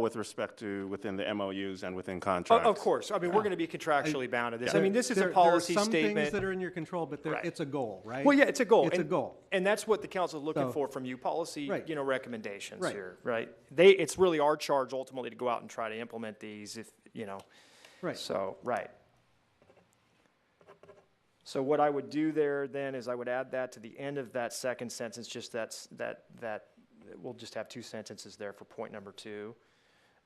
Speaker 1: with respect to within the MOUs and within contracts.
Speaker 7: Of course, I mean, we're going to be contractually bound to this. I mean, this is a
Speaker 8: There are
Speaker 7: policy
Speaker 8: some things
Speaker 7: statement.
Speaker 8: that are in your control, but
Speaker 7: Right.
Speaker 8: it's a goal, right?
Speaker 7: Well, yeah, it's a goal.
Speaker 8: It's a
Speaker 7: and-
Speaker 8: goal.
Speaker 7: And that's what the council is looking
Speaker 8: So-
Speaker 7: for from you, policy,
Speaker 8: Right.
Speaker 7: recommendations
Speaker 8: Right.
Speaker 7: here, right? It's really our charge ultimately to go out and try to implement these if,
Speaker 8: Right.
Speaker 7: So, right. So what I would do there then is I would add that to the end of that second sentence, just that we'll just have 2 sentences there for point number 2.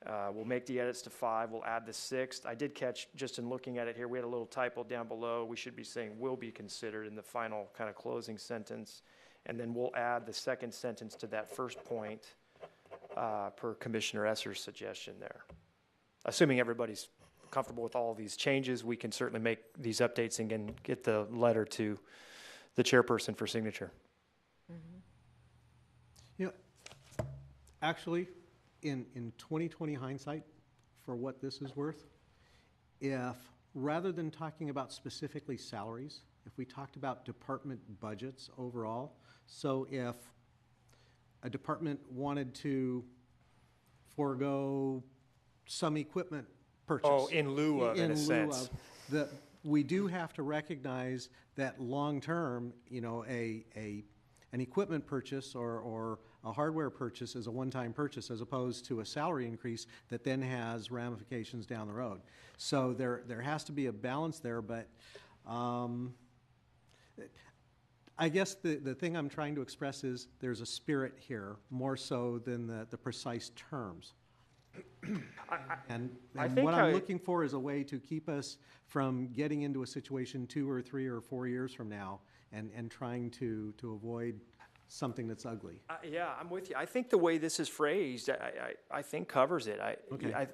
Speaker 7: We'll make the edits to 5. We'll add the 6th. I did catch, just in looking at it here, we had a little typo down below. We should be saying will be considered in the final kind of closing sentence. And then we'll add the second sentence to that first point per Commissioner Esser's suggestion there. Assuming everybody's comfortable with all of these changes, we can certainly make these updates and get the letter to the chairperson for signature.
Speaker 8: You know, actually, in 2020 hindsight, for what this is worth, if, rather than talking about specifically salaries, if we talked about department budgets overall, so if a department wanted to forego some equipment purchase.
Speaker 7: Oh, in lieu of, in a sense.
Speaker 8: We do have to recognize that long-term, an equipment purchase or a hardware purchase is a one-time purchase as opposed to a salary increase that then has ramifications down the road. So there has to be a balance there, but I guess the thing I'm trying to express is there's a spirit here more so than the precise terms. And
Speaker 7: I think
Speaker 8: what I'm looking for is a way to keep us from getting into a situation 2 or 3 or 4 years from now and trying to avoid something that's ugly.
Speaker 7: Yeah, I'm with you. I think the way this is phrased, I think covers it.
Speaker 8: Okay.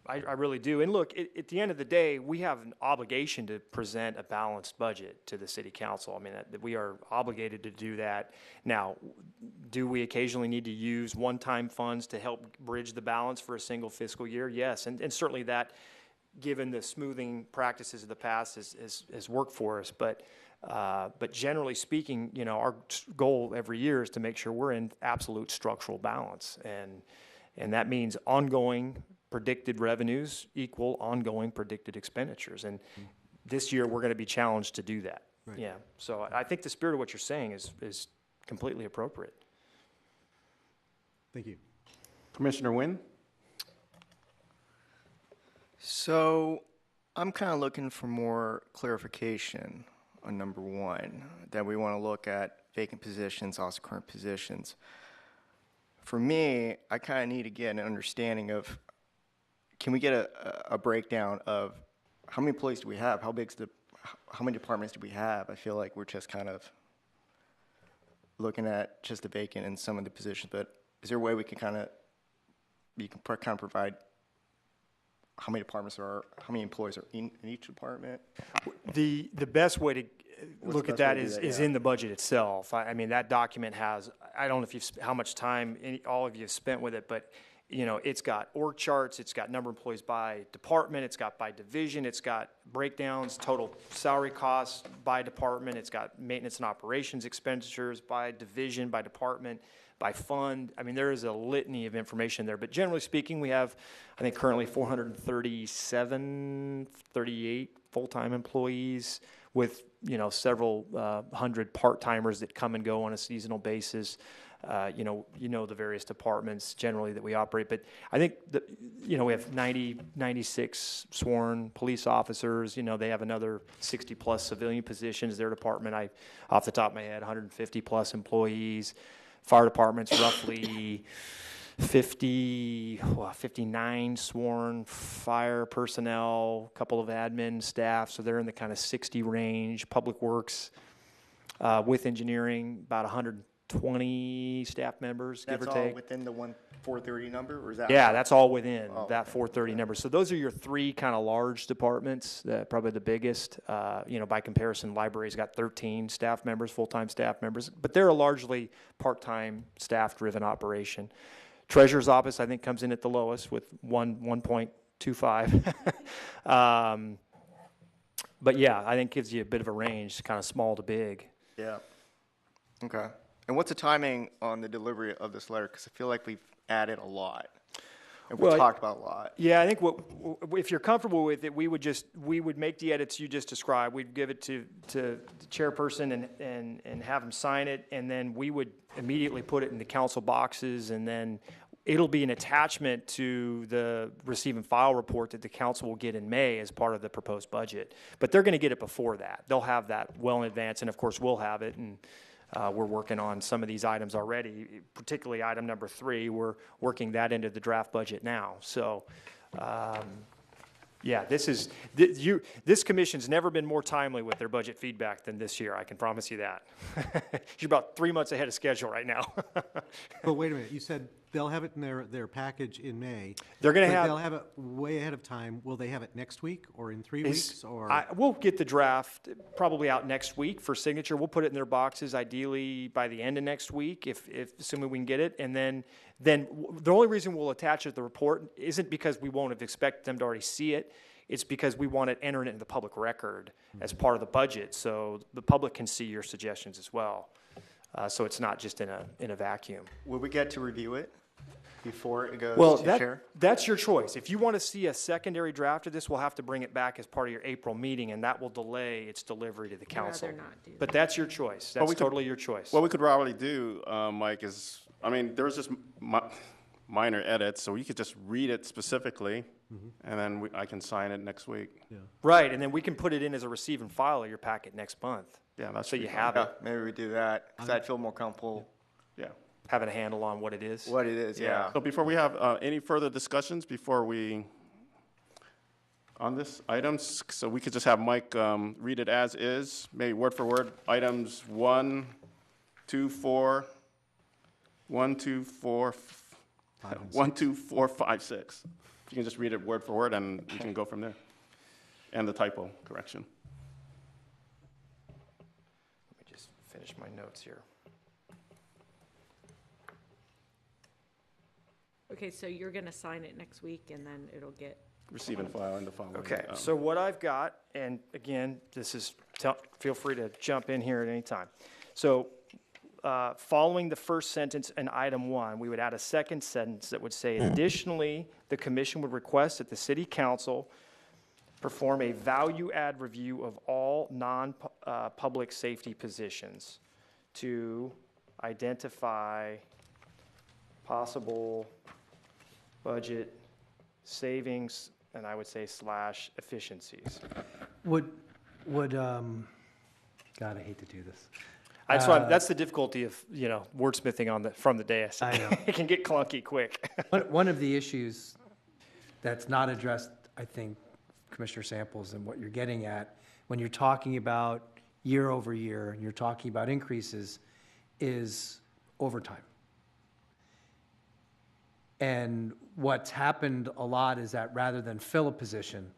Speaker 7: I really do. And look, at the end of the day, we have an obligation to present a balanced budget to the city council. I mean, we are obligated to do that. Now, do we occasionally need to use one-time funds to help bridge the balance for a single fiscal year? Yes, and certainly that, given the smoothing practices of the past, has worked for us. But generally speaking, you know, our goal every year is to make sure we're in absolute structural balance, and that means ongoing predicted revenues equal ongoing predicted expenditures. And this year, we're going to be challenged to do that.
Speaker 8: Right.
Speaker 7: Yeah. So I think the spirit of what you're saying is completely appropriate.
Speaker 8: Thank you.
Speaker 1: Commissioner Wynn?
Speaker 3: So I'm kind of looking for more clarification on number one, that we want to look at vacant positions, also current positions. For me, I kind of need to get an understanding of, can we get a breakdown of how many employees do we have? How many departments do we have? I feel like we're just kind of looking at just the vacant and some of the positions, but is there a way we can you can provide how many departments how many employees are in each department?
Speaker 7: The best way to
Speaker 3: What's
Speaker 7: look
Speaker 3: the
Speaker 7: at
Speaker 3: best
Speaker 7: that
Speaker 3: way to do that?
Speaker 7: is
Speaker 3: Yeah.
Speaker 7: in the budget itself. I mean, that document has, I don't know if how much time all of you have spent with it, but you know, it's got org charts, it's got number of employees by department, it's got by division, it's got breakdowns, total salary costs by department, it's got maintenance and operations expenditures by division, by department, by fund. I mean, there is a litany of information there, but generally speaking, we have, I think currently 38 full-time employees with, you know, several hundred part-timers that come and go on a seasonal basis. You know the various departments generally that we operate, but I think that, you know, we have 96 sworn police officers. You know, they have another 60 plus civilian positions. Their department, off the top of my head, 150 plus employees. Fire department's roughly 59 sworn fire personnel, a couple of admin staff, so they're in the kind of 60 range. Public Works with engineering, about 120 staff members, give or
Speaker 3: That's
Speaker 7: take.
Speaker 3: all within the 430 number, or is that?
Speaker 7: Yeah, that's all within
Speaker 3: Oh,
Speaker 7: that
Speaker 3: okay.
Speaker 7: 430 number. So those are your three kind of large departments, probably the biggest. You know, by comparison, library's got 13 staff members, full-time staff members, but they're a largely part-time staff-driven operation. Treasurer's office, I think, comes in at the lowest with 1.25. But yeah, I think gives you a bit of a range, kind of small to big.
Speaker 3: Yeah. Okay. And what's the timing on the delivery of this letter? Because I feel like we've added a lot. And we've
Speaker 7: Well,
Speaker 3: talked about a lot.
Speaker 7: Yeah, I think if you're comfortable with it, we would make the edits you just described. We'd give it to the chairperson and have him sign it, and then we would immediately put it in the council boxes, and then it'll be an attachment to the receive and file report that the council will get in May as part of the proposed budget. But they're going to get it before that. They'll have that well in advance, and of course we'll have it. And we're working on some of these items already, particularly item number 3. We're working that into the draft budget now. So, yeah, this commission's never been more timely with their budget feedback than this year. I can promise you that. You're about 3 months ahead of schedule right now.
Speaker 8: But wait a minute, you said they'll have it in their package in May.
Speaker 7: They're gonna
Speaker 8: but
Speaker 7: have-
Speaker 8: They'll have it way ahead of time. Will they have it next week or in 3 weeks or?
Speaker 7: We'll get the draft probably out next week for signature. We'll put it in their boxes ideally by the end of next week, if assuming we can get it. And then the only reason we'll attach it to the report isn't because we won't have expected them to already see it. It's because we want it entered into the public record as part of the budget, so the public can see your suggestions as well. So it's not just in a vacuum.
Speaker 3: Will we get to review it before it goes
Speaker 7: Well,
Speaker 3: to chair?
Speaker 7: that's your choice. If you want to see a secondary draft of this, we'll have to bring it back as part of your April meeting, and that will delay its delivery to the council.
Speaker 9: rather not do
Speaker 7: But that's your choice.
Speaker 1: Well,
Speaker 7: That's
Speaker 1: we could-
Speaker 7: totally your choice.
Speaker 1: What we could probably do, Mike, is, I mean, there's just minor edits, so you could just read it specifically, and then I can sign it next week.
Speaker 7: Right, and then we can put it in as a receive and file of your packet next month.
Speaker 1: Yeah, that's
Speaker 7: So you have it,
Speaker 3: Maybe we do that, because I'd feel more comfortable
Speaker 1: Yeah.
Speaker 7: having a handle on what it is.
Speaker 3: what it is, yeah.
Speaker 1: So before we have any further discussions, on this items, so we could just have Mike read it as is, maybe word for word, items 1, 2, 4, 1, 2, 4, 1, 2, 4, 5, 6. If you can just read it word for word, and we can go from there. And the typo correction.
Speaker 7: Let me just finish my notes here.
Speaker 9: Okay, so you're gonna sign it next week, and then it'll get,
Speaker 1: Receive and file in the following.
Speaker 7: Okay, so what I've got, and again, this is, feel free to jump in here at any time. So, following the first sentence in item 1, we would add a second sentence that would say, additionally, the commission would request that the city council perform a value-add review of all non-public safety positions to identify possible budget savings, and I would say / efficiencies.
Speaker 4: Would, God, I hate to do this.
Speaker 7: That's why, that's the difficulty of, wordsmithing from the dais.
Speaker 4: I know.
Speaker 7: It can get clunky quick.
Speaker 4: One of the issues that's not addressed, I think, Commissioner Samples, and what you're getting at, when you're talking about year over year, and you're talking about increases, is overtime. And what's happened a lot is that rather than fill a position,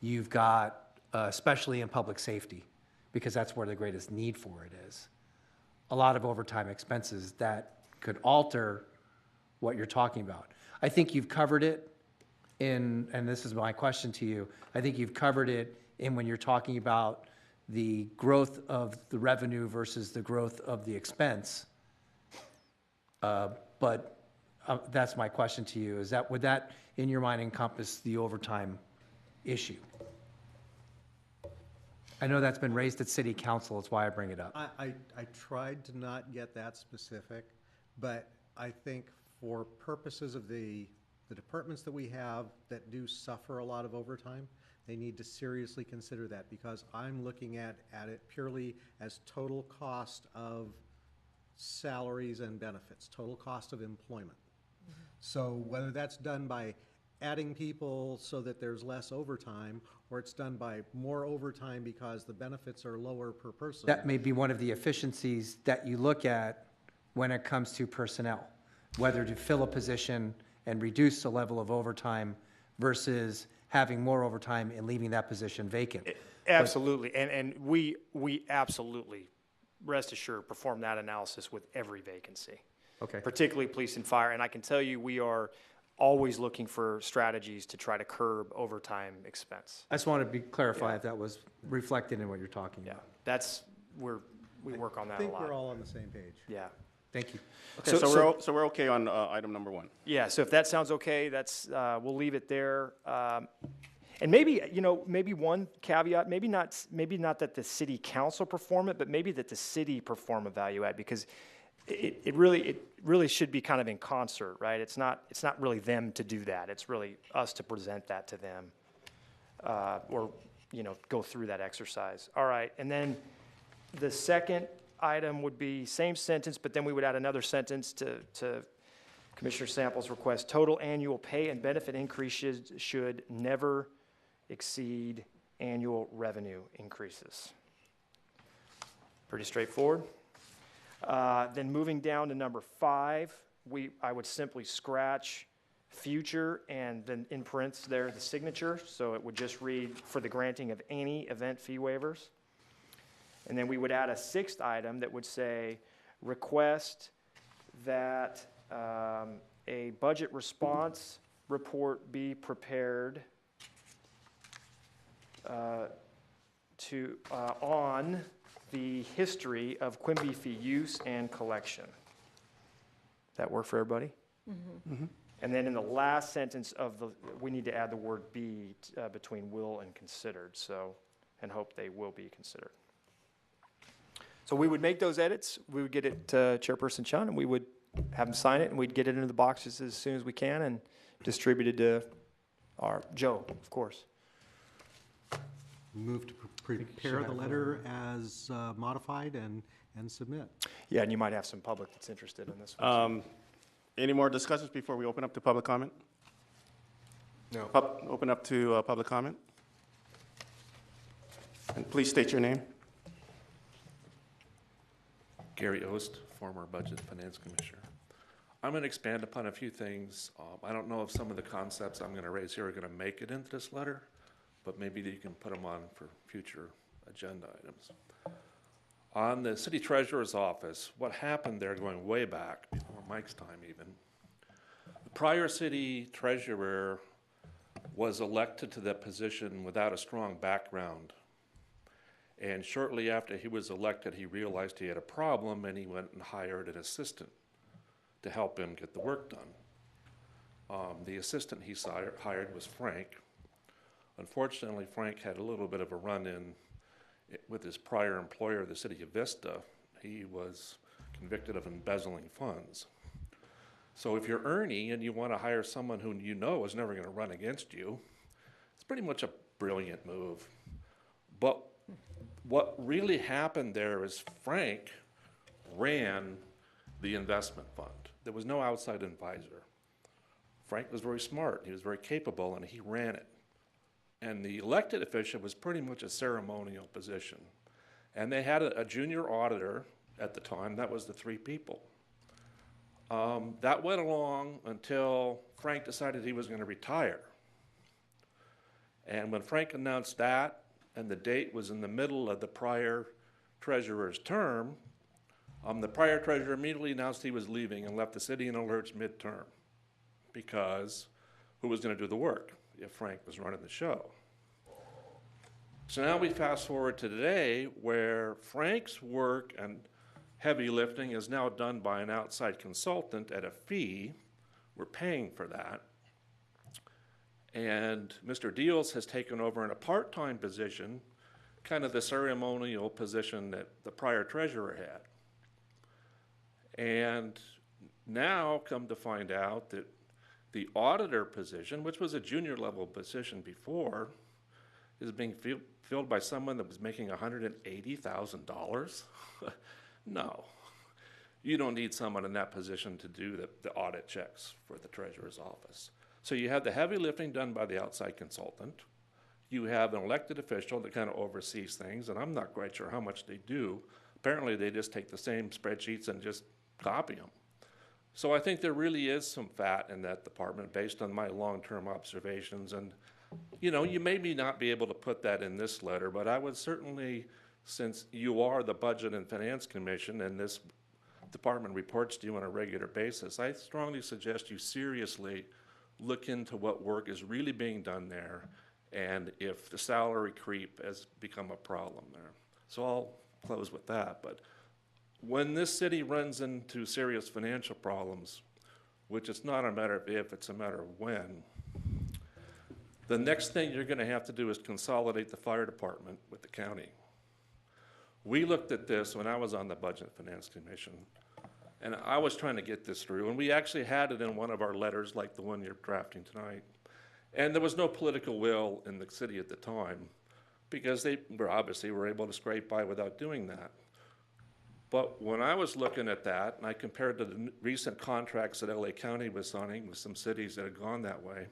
Speaker 4: you've got, especially in public safety, because that's where the greatest need for it is, a lot of overtime expenses that could alter what you're talking about. I think you've covered it in, and this is my question to you, I think you've covered it in when you're talking about the growth of the revenue versus the growth of the expense. But that's my question to you, is that, would that, in your mind, encompass the overtime issue? I know that's been raised at city council, that's why I bring it up.
Speaker 8: I tried to not get that specific, but I think for purposes of the departments that we have that do suffer a lot of overtime, they need to seriously consider that, because I'm looking at it purely as total cost of salaries and benefits, total cost of employment. So whether that's done by adding people so that there's less overtime, or it's done by more overtime because the benefits are lower per person.
Speaker 4: That may be one of the efficiencies that you look at when it comes to personnel, whether to fill a position and reduce the level of overtime versus having more overtime and leaving that position vacant.
Speaker 7: Absolutely, and we absolutely, rest assured, perform that analysis with every vacancy.
Speaker 4: Okay.
Speaker 7: Particularly police and fire, and I can tell you, we are always looking for strategies to try to curb overtime expense.
Speaker 4: I just want to clarify if that was reflected in what you're talking
Speaker 7: Yeah,
Speaker 4: about.
Speaker 7: that's, we work on that
Speaker 8: I
Speaker 7: a
Speaker 8: think
Speaker 7: lot.
Speaker 8: we're all on the same page.
Speaker 7: Yeah.
Speaker 4: Thank you.
Speaker 1: Okay, so we're okay on item number 1.
Speaker 7: Yeah, so if that sounds okay, that's, we'll leave it there. And maybe, maybe one caveat, maybe not that the city council perform it, but maybe that the city perform a value add, because it really should be kind of in concert, right? It's not really them to do that. It's really us to present that to them, or, go through that exercise. All right, and then the second item would be same sentence, but then we would add another sentence to Commissioner Samples' request. Total annual pay and benefit increases should never exceed annual revenue increases. Pretty straightforward. Then moving down to number 5, I would simply scratch future and then in parentheses there the signature, so it would just read for the granting of any event fee waivers. And then we would add a 6th item that would say request that a budget response report be prepared on the history of Quimby fee use and collection. That work for everybody? Mm-hmm. Mm-hmm. And then in the last sentence we need to add the word be between will and considered, and hope they will be considered. So we would make those edits, we would get it to Chairperson Chun, and we would have them sign it, and we'd get it into the boxes as soon as we can and distribute it to our Joe, of course.
Speaker 8: Move to prepare the letter as modified and submit.
Speaker 7: Yeah, and you might have some public that's interested in this one.
Speaker 1: Any more discussions before we open up to public comment? No. Open up to public comment. And please state your name.
Speaker 10: Gary Ost, former Budget Finance Commissioner. I'm going to expand upon a few things. I don't know if some of the concepts I'm going to raise here are going to make it into this letter, but maybe you can put them on for future agenda items. On the city treasurer's office, what happened there going way back, before Mike's time even, the prior city treasurer was elected to that position without a strong background. And shortly after he was elected, he realized he had a problem, and he went and hired an assistant to help him get the work done. The assistant he hired was Frank. Unfortunately, Frank had a little bit of a run-in with his prior employer, the city of Vista. He was convicted of embezzling funds. So if you're Ernie and you want to hire someone who you know is never going to run against you, it's pretty much a brilliant move. But what really happened there is Frank ran the investment fund. There was no outside advisor. Frank was very smart, he was very capable, and he ran it. And the elected official was pretty much a ceremonial position. And they had a junior auditor at the time. That was the 3 people. That went along until Frank decided he was going to retire. And when Frank announced that, and the date was in the middle of the prior treasurer's term, the prior treasurer immediately announced he was leaving and left the city in a lurch midterm, because who was going to do the work if Frank was running the show? So now we fast forward to today, where Frank's work and heavy lifting is now done by an outside consultant at a fee. We're paying for that. And Mr. Deals has taken over in a part-time position, kind of the ceremonial position that the prior treasurer had. And now come to find out that the auditor position, which was a junior level position before, is being filled by someone that was making $180,000. No, you don't need someone in that position to do the audit checks for the treasurer's office. So you have the heavy lifting done by the outside consultant. You have an elected official that kind of oversees things, and I'm not quite sure how much they do. Apparently they just take the same spreadsheets and just copy them. So I think there really is some fat in that department based on my long-term observations. And, you know, you maybe not be able to put that in this letter, but I would certainly, since you are the Budget and Finance Commission and this department reports to you on a regular basis, I strongly suggest you seriously look into what work is really being done there and if the salary creep has become a problem there. So I'll close with that. But when this city runs into serious financial problems, which it's not a matter of if, it's a matter of when, the next thing you're going to have to do is consolidate the fire department with the county. We looked at this when I was on the Budget and Finance Commission, and I was trying to get this through, and we actually had it in one of our letters like the one you're drafting tonight. And there was no political will in the city at the time, because they were able to scrape by without doing that. But when I was looking at that, and I compared to the recent contracts that LA County was signing with some cities that had gone that way,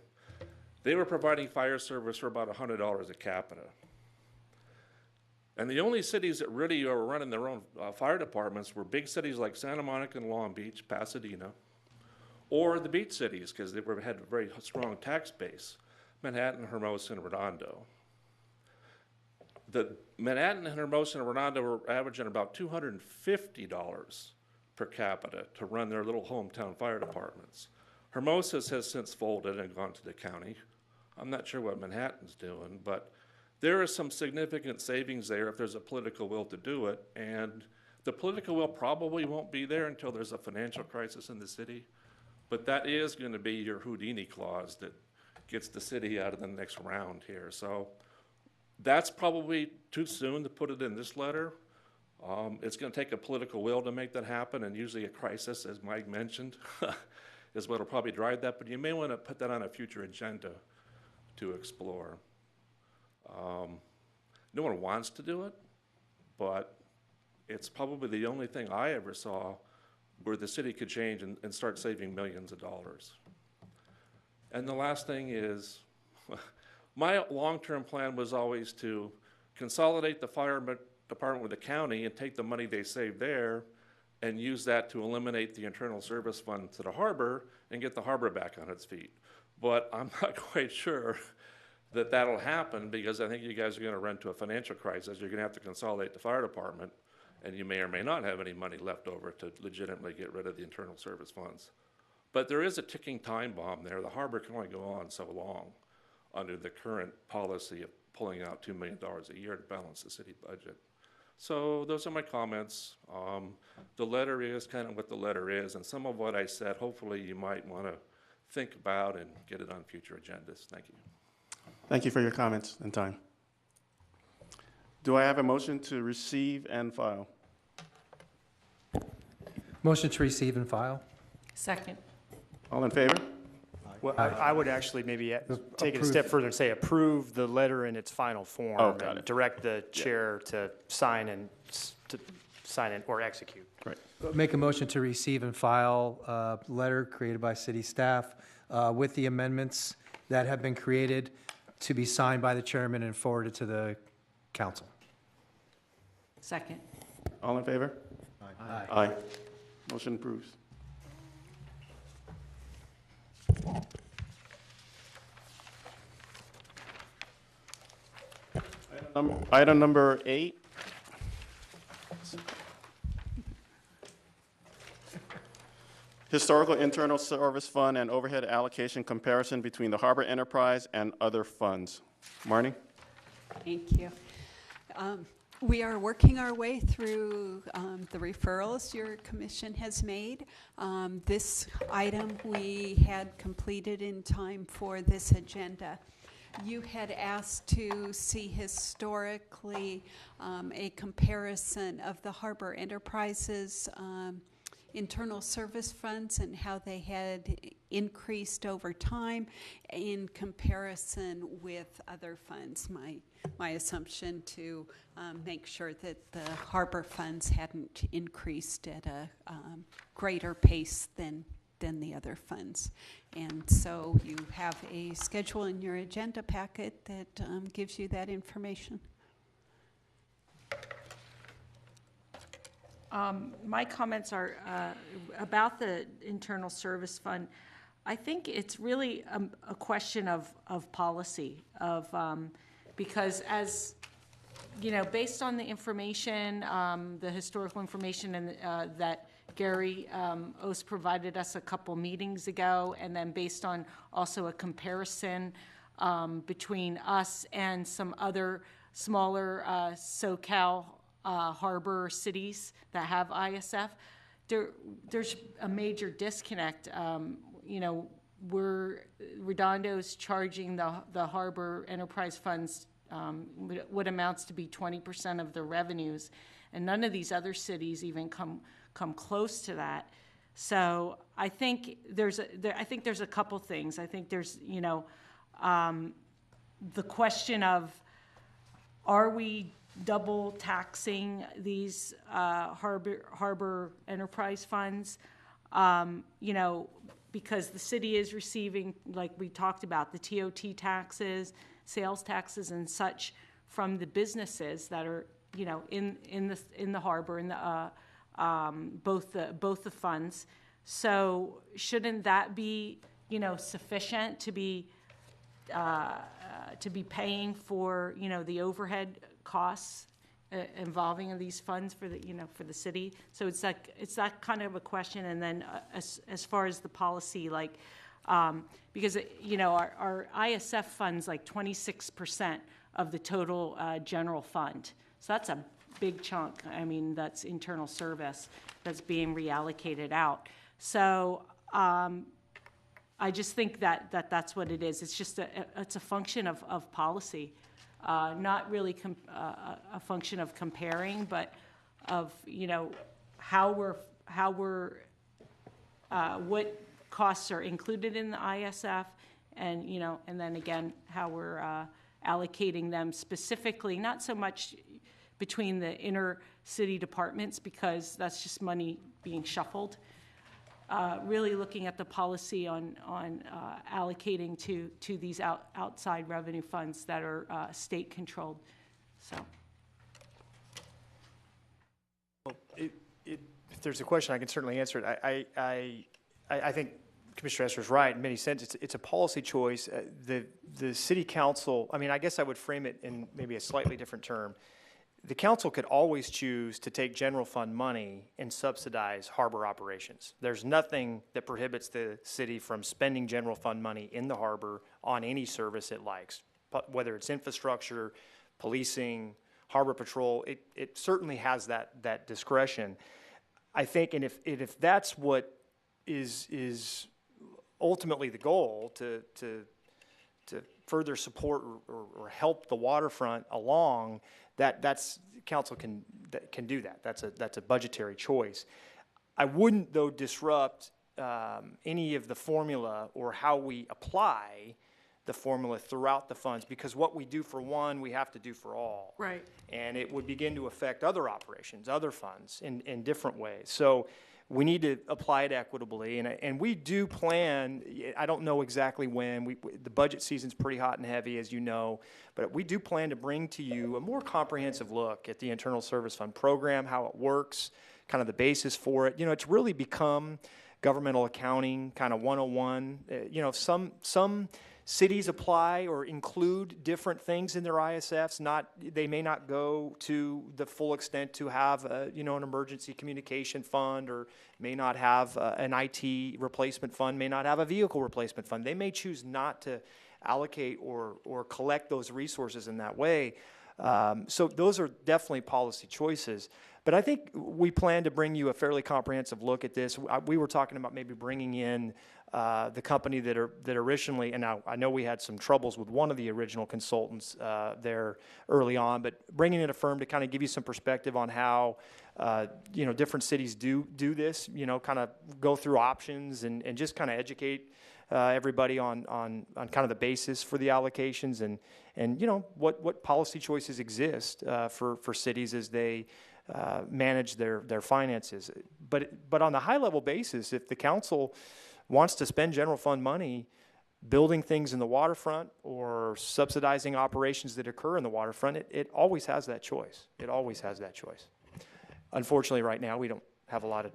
Speaker 10: they were providing fire service for about $100 a capita. And the only cities that really were running their own fire departments were big cities like Santa Monica and Long Beach, Pasadena, or the beach cities, because they had a very strong tax base, Manhattan, Hermosa, and Redondo. The Manhattan, Hermosa, and Redondo were averaging about $250 per capita to run their little hometown fire departments. Hermosa's has since folded and gone to the county. I'm not sure what Manhattan's doing, but there is some significant savings there if there's a political will to do it, and the political will probably won't be there until there's a financial crisis in the city, but that is going to be your Houdini clause that gets the city out of the next round here. So that's probably too soon to put it in this letter. It's going to take a political will to make that happen, and usually a crisis, as Mike mentioned, is what will probably drive that, but you may want to put that on a future agenda to explore. No one wants to do it, but it's probably the only thing I ever saw where the city could change and start saving millions of dollars. And the last thing is, my long-term plan was always to consolidate the fire department with the county and take the money they saved there and use that to eliminate the internal service fund to the harbor and get the harbor back on its feet. But I'm not quite sure that that'll happen, because I think you guys are gonna run into a financial crisis. You're gonna have to consolidate the fire department, and you may or may not have any money left over to legitimately get rid of the internal service funds. But there is a ticking time bomb there. The harbor can only go on so long under the current policy of pulling out $2 million a year to balance the city budget. So those are my comments. The letter is kind of what the letter is, and some of what I said, hopefully you might want to think about and get it on future agendas. Thank you.
Speaker 1: Thank you for your comments and time. Do I have a motion to receive and file?
Speaker 4: Motion to receive and file?
Speaker 9: Second.
Speaker 1: All in favor?
Speaker 7: Well, I would actually maybe take it a step further and say approve the letter in its final form.
Speaker 1: Oh, got
Speaker 7: and
Speaker 1: it.
Speaker 7: direct the chair to sign it or execute.
Speaker 1: Right.
Speaker 4: Make a motion to receive and file a letter created by city staff with the amendments that have been created to be signed by the chairman and forwarded to the council.
Speaker 9: Second.
Speaker 1: All in favor?
Speaker 4: Aye.
Speaker 1: Aye. Motion approves. Item number 8. Historical Internal Service Fund and Overhead Allocation Comparison between the Harbor Enterprise and other funds. Marnie?
Speaker 5: Thank you. We are working our way through the referrals your commission has made. This item we had completed in time for this agenda. You had asked to see historically a comparison of the Harbor Enterprises internal service funds and how they had increased over time in comparison with other funds. My assumption to make sure that the harbor funds hadn't increased at a greater pace than the other funds. And so you have a schedule in your agenda packet that gives you that information.
Speaker 9: My comments are about the internal service fund. I think it's really a question of policy, because as you know, based on the information, the historical information and that Gary Ost provided us a couple meetings ago, and then based on also a comparison between us and some other smaller SoCal harbor cities that have ISF, there's a major disconnect. You know, Redondo's charging the harbor enterprise funds what amounts to be 20% of their revenues, and none of these other cities even come close to that. So I think there's a couple things. I think there's the question of, are we double taxing these harbor enterprise funds? Because the city is receiving, like we talked about, the TOT taxes, sales taxes, and such from the businesses that are in the harbor, in the both the funds. So shouldn't that be sufficient to be paying for the overhead costs involving these funds for the city? So it's that kind of a question. And then as far as the policy, because our ISF funds 26% of the total general fund. So that's a big chunk. I mean, that's internal service that's being reallocated out. So I just think that's what it is. It's just it's a function of policy, not really a function of comparing, but of what costs are included in the ISF, and and then again how we're allocating them specifically, not so much between the inner city departments, because that's just money being shuffled. Really looking at the policy on allocating to these outside revenue funds that are state controlled. So.
Speaker 7: there's a question, I can certainly answer it. I think Commissioner Esser's right in many senses. It's a policy choice. The city council, I mean, I guess I would frame it in maybe a slightly different term. The council could always choose to take general fund money and subsidize harbor operations. There's nothing that prohibits the city from spending general fund money in the harbor on any service it likes, whether it's infrastructure, policing, harbor patrol. It certainly has that discretion. I think, and if that's what is ultimately the goal, to further support or help the waterfront along, that's council can do that. That's a budgetary choice. I wouldn't, though, disrupt any of the formula or how we apply the formula throughout the funds, because what we do for one, we have to do for all.
Speaker 2: Right.
Speaker 7: And it would begin to affect other operations, other funds in different ways. So we need to apply it equitably, and we do plan. I don't know exactly when. The budget season's pretty hot and heavy, as you know, but we do plan to bring to you a more comprehensive look at the Internal Service Fund program, how it works, kind of the basis for it. You know, it's really become governmental accounting kind of 101. You know, some cities apply or include different things in their ISFs. They may not go to the full extent to have an emergency communication fund, or may not have an IT replacement fund, may not have a vehicle replacement fund. They may choose not to allocate or collect those resources in that way. So those are definitely policy choices. But I think we plan to bring you a fairly comprehensive look at this. We were talking about maybe bringing in the company that originally, and now I know we had some troubles with one of the original consultants there early on, but bringing in a firm to kind of give you some perspective on how different cities do this, kind of go through options and just kind of educate everybody on kind of the basis for the allocations and what policy choices exist for cities as they manage their finances. But on the high level basis, if the council wants to spend general fund money building things in the waterfront or subsidizing operations that occur in the waterfront, it always has that choice. It always has that choice. Unfortunately, right now, we don't have a lot of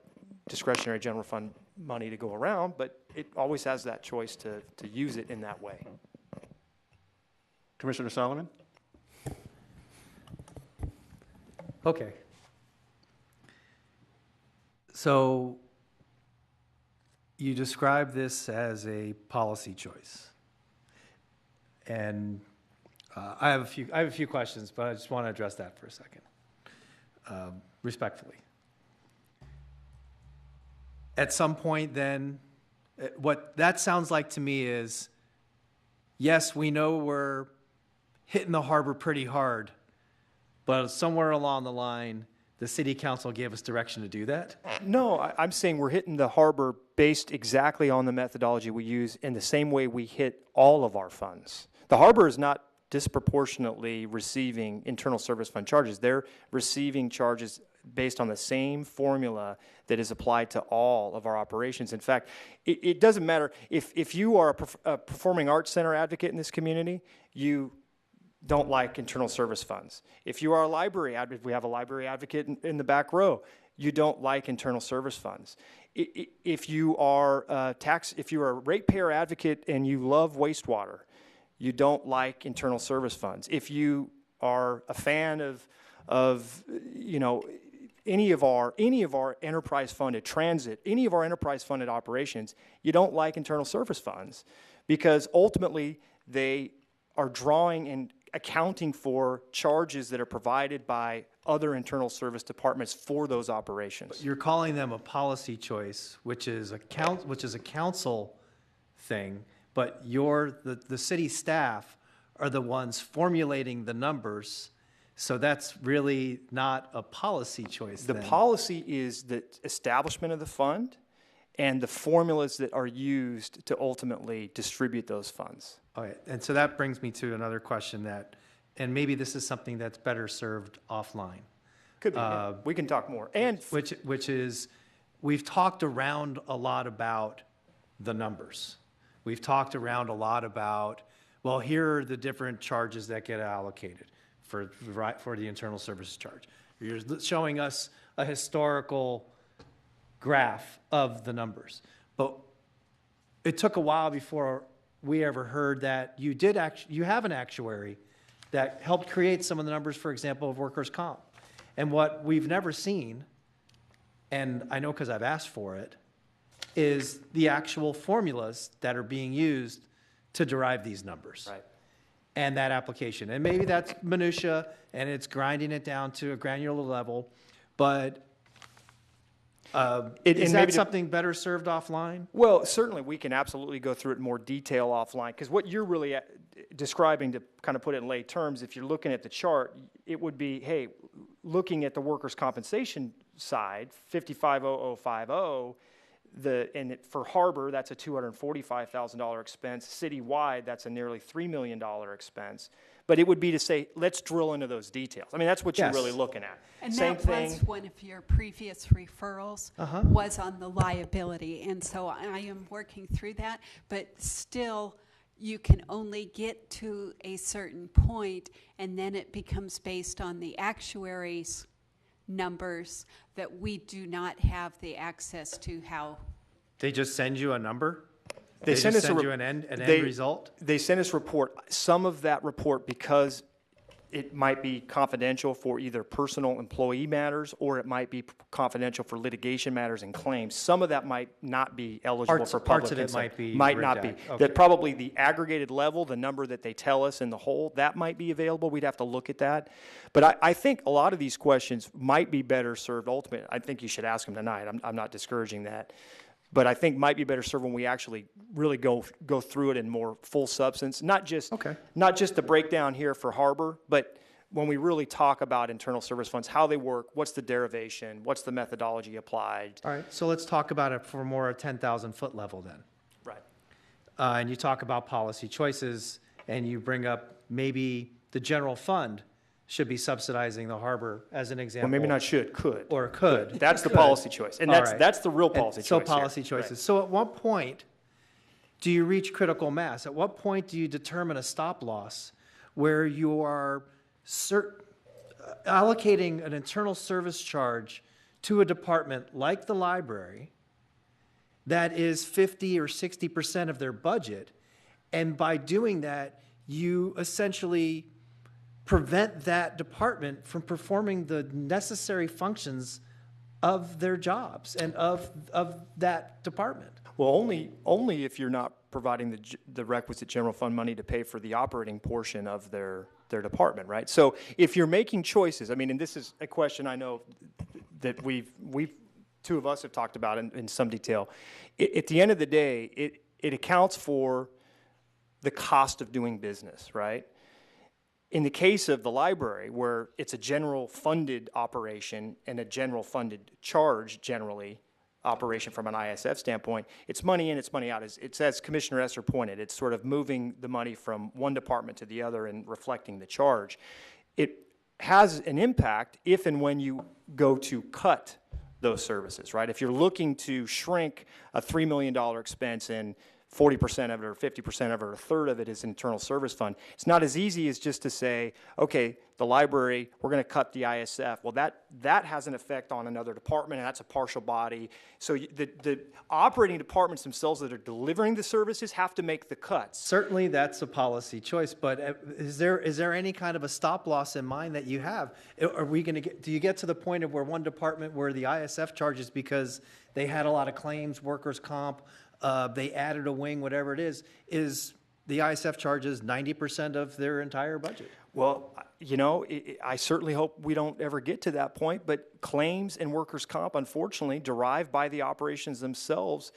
Speaker 7: discretionary general fund money to go around, but it always has that choice to use it in that way.
Speaker 1: Commissioner Solomon?
Speaker 4: Okay. So you describe this as a policy choice, and I have a few questions, but I just want to address that for a second, respectfully. At some point, then, what that sounds like to me is, yes, we know we're hitting the harbor pretty hard, but somewhere along the line, the city council gave us direction to do that?
Speaker 7: No, I'm saying we're hitting the harbor based exactly on the methodology we use in the same way we hit all of our funds. The harbor is not disproportionately receiving internal service fund charges. They're receiving charges based on the same formula that is applied to all of our operations. In fact, it doesn't matter if you are a performing arts center advocate in this community, you don't like internal service funds. If you are a library advocate, we have a library advocate in the back row, you don't like internal service funds. If you are if you are a ratepayer advocate and you love wastewater, you don't like internal service funds. If you are a fan of any of our enterprise funded transit, any of our enterprise funded operations, you don't like internal service funds, because ultimately they are drawing and accounting for charges that are provided by other internal service departments for those operations.
Speaker 4: You're calling them a policy choice, which is a council thing, but the city staff are the ones formulating the numbers. So that's really not a policy choice.
Speaker 7: The policy is the establishment of the fund and the formulas that are used to ultimately distribute those funds.
Speaker 4: Okay, and so that brings me to another question and maybe this is something that's better served offline.
Speaker 7: Could be. We can talk more. And
Speaker 4: which is, we've talked around a lot about the numbers. We've talked around a lot about, well, here are the different charges that get allocated for the internal services charge. You're showing us a historical graph of the numbers. But it took a while before we ever heard that you have an actuary that helped create some of the numbers, for example, of workers' comp. And what we've never seen, and I know because I've asked for it, is the actual formulas that are being used to derive these numbers.
Speaker 7: Right.
Speaker 4: And that application. And maybe that's minutia, and it's grinding it down to a granular level, but is
Speaker 7: and
Speaker 4: that
Speaker 7: maybe
Speaker 4: something better served offline?
Speaker 7: Well, certainly we can absolutely go through it in more detail offline, because what you're really describing, to kind of put it in lay terms, if you're looking at the chart, it would be, hey, looking at the workers' compensation side, 550050, for Harbor, that's a $245,000 expense. Citywide, that's a nearly $3 million expense. But it would be to say, let's drill into those details. I mean, that's what you're
Speaker 4: Yes.
Speaker 7: really looking at.
Speaker 5: And
Speaker 7: Same
Speaker 5: that
Speaker 7: thing.
Speaker 5: was one of your previous referrals, was on the liability. And so I am working through that, but still, you can only get to a certain point, and then it becomes based on the actuaries' numbers that we do not have the access to how.
Speaker 4: They just send you a number?
Speaker 7: They
Speaker 4: They
Speaker 7: send
Speaker 4: just
Speaker 7: us a
Speaker 4: send
Speaker 7: re-
Speaker 4: you an end
Speaker 7: they-
Speaker 4: result?
Speaker 7: They send us a report. Some of that report, because it might be confidential for either personal employee matters, or it might be confidential for litigation matters and claims. Some of that might not be eligible
Speaker 4: Parts-
Speaker 7: for public
Speaker 4: parts of it
Speaker 7: consent.
Speaker 4: might be
Speaker 7: Might not be.
Speaker 4: redacted. Okay.
Speaker 7: That probably the aggregated level, the number that they tell us in the whole, that might be available. We'd have to look at that. But I think a lot of these questions might be better served ultimately. I think you should ask them tonight. I'm not discouraging that. But I think might be better served when we actually really go through it in more full substance, not just the breakdown here for Harbor, but when we really talk about internal service funds, how they work, what's the derivation, what's the methodology applied.
Speaker 4: All right, so let's talk about it for more a 10,000-foot level then.
Speaker 7: Right.
Speaker 4: And you talk about policy choices, and you bring up maybe the general fund should be subsidizing the harbor as an example.
Speaker 7: Well, maybe not should, could.
Speaker 4: Or could.
Speaker 7: That's the
Speaker 4: Could.
Speaker 7: policy choice, and
Speaker 4: All
Speaker 7: that's
Speaker 4: right.
Speaker 7: that's the real
Speaker 4: And
Speaker 7: policy
Speaker 4: so
Speaker 7: choice. here.
Speaker 4: policy choices. So at what point do you reach critical mass? At what point do you determine a stop loss where you are allocating an internal service charge to a department like the library that is 50 or 60% of their budget, and by doing that, you essentially prevent that department from performing the necessary functions of their jobs and of that department?
Speaker 7: Well, only if you're not providing the requisite general fund money to pay for the operating portion of their department, right? So if you're making choices, I mean, and this is a question I know that we've two of us have talked about in some detail. At the end of the day, it accounts for the cost of doing business, right? In the case of the library, where it's a general funded operation and a general funded charge generally, operation from an ISF standpoint, it's money in, it's money out. It's as Commissioner Esser pointed, it's sort of moving the money from one department to the other and reflecting the charge. It has an impact if and when you go to cut those services, right? If you're looking to shrink a $3 million expense and 40% of it or 50% of it or a third of it is internal service fund, it's not as easy as just to say, okay, the library, we're going to cut the ISF. Well, that has an effect on another department, and that's a partial body. So the operating departments themselves that are delivering the services have to make the cuts.
Speaker 4: Certainly, that's a policy choice, but is there any kind of a stop loss in mind that you have? Are we going to do you get to the point of where one department where the ISF charges because they had a lot of claims, workers' comp, they added a wing, whatever it is the ISF charges 90% of their entire budget?
Speaker 7: Well, you know, I certainly hope we don't ever get to that point, but claims and workers' comp, unfortunately, derived by the operations themselves,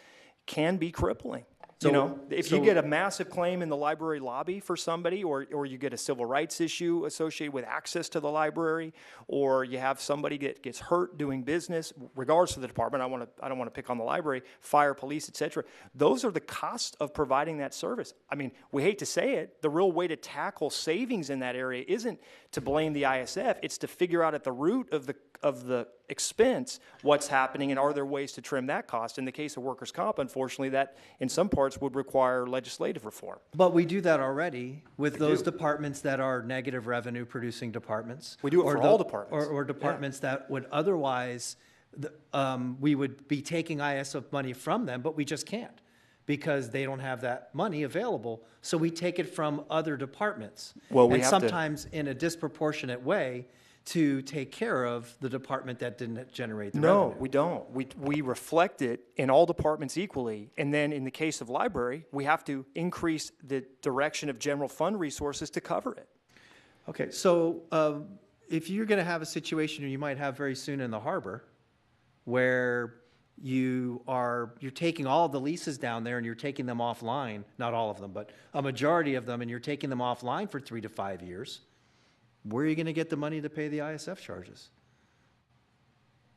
Speaker 7: can be crippling. You know, if you get a massive claim in the library lobby for somebody, or you get a civil rights issue associated with access to the library, or you have somebody that gets hurt doing business, regardless of the department, I don't want to pick on the library, fire, police, et cetera. Those are the costs of providing that service. I mean, we hate to say it, the real way to tackle savings in that area isn't to blame the ISF, it's to figure out at the root of the expense what's happening and are there ways to trim that cost. In the case of workers' comp, unfortunately, that in some parts would require legislative reform.
Speaker 4: But we do that already with those departments that are negative revenue producing departments.
Speaker 7: We do it for all departments.
Speaker 4: Or departments that would otherwise we would be taking ISF money from them, but we just can't because they don't have that money available. So we take it from other departments.
Speaker 7: Well, we
Speaker 4: and
Speaker 7: have to-
Speaker 4: sometimes in a disproportionate way to take care of the department that didn't generate the
Speaker 7: No,
Speaker 4: revenue.
Speaker 7: we don't. We reflect it in all departments equally. And then in the case of library, we have to increase the direction of general fund resources to cover it.
Speaker 4: Okay, so if you're going to have a situation you might have very soon in the harbor where you're taking all of the leases down there and you're taking them offline, not all of them, but a majority of them, and you're taking them offline for 3 to 5 years, where are you going to get the money to pay the ISF charges?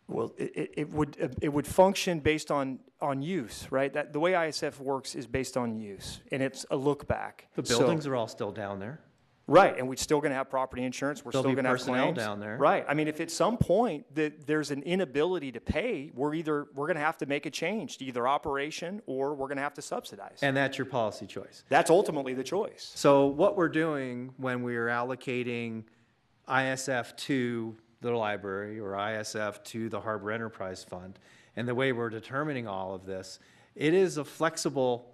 Speaker 7: Well, it would function based on use, right? That the way ISF works is based on use, and it's a look back.
Speaker 4: The
Speaker 7: So-
Speaker 4: buildings are all still down there.
Speaker 7: Right, and we're still going to have property insurance. We're
Speaker 4: There'll
Speaker 7: still
Speaker 4: be
Speaker 7: going to have
Speaker 4: personnel
Speaker 7: claims.
Speaker 4: down there.
Speaker 7: Right. I mean, if at some point that there's an inability to pay, we're going to have to make a change to either operation or we're going to have to subsidize.
Speaker 4: And that's your policy choice.
Speaker 7: That's ultimately the choice.
Speaker 4: So what we're doing when we're allocating ISF to the library or ISF to the Harbor Enterprise Fund, and the way we're determining all of this, it is a flexible,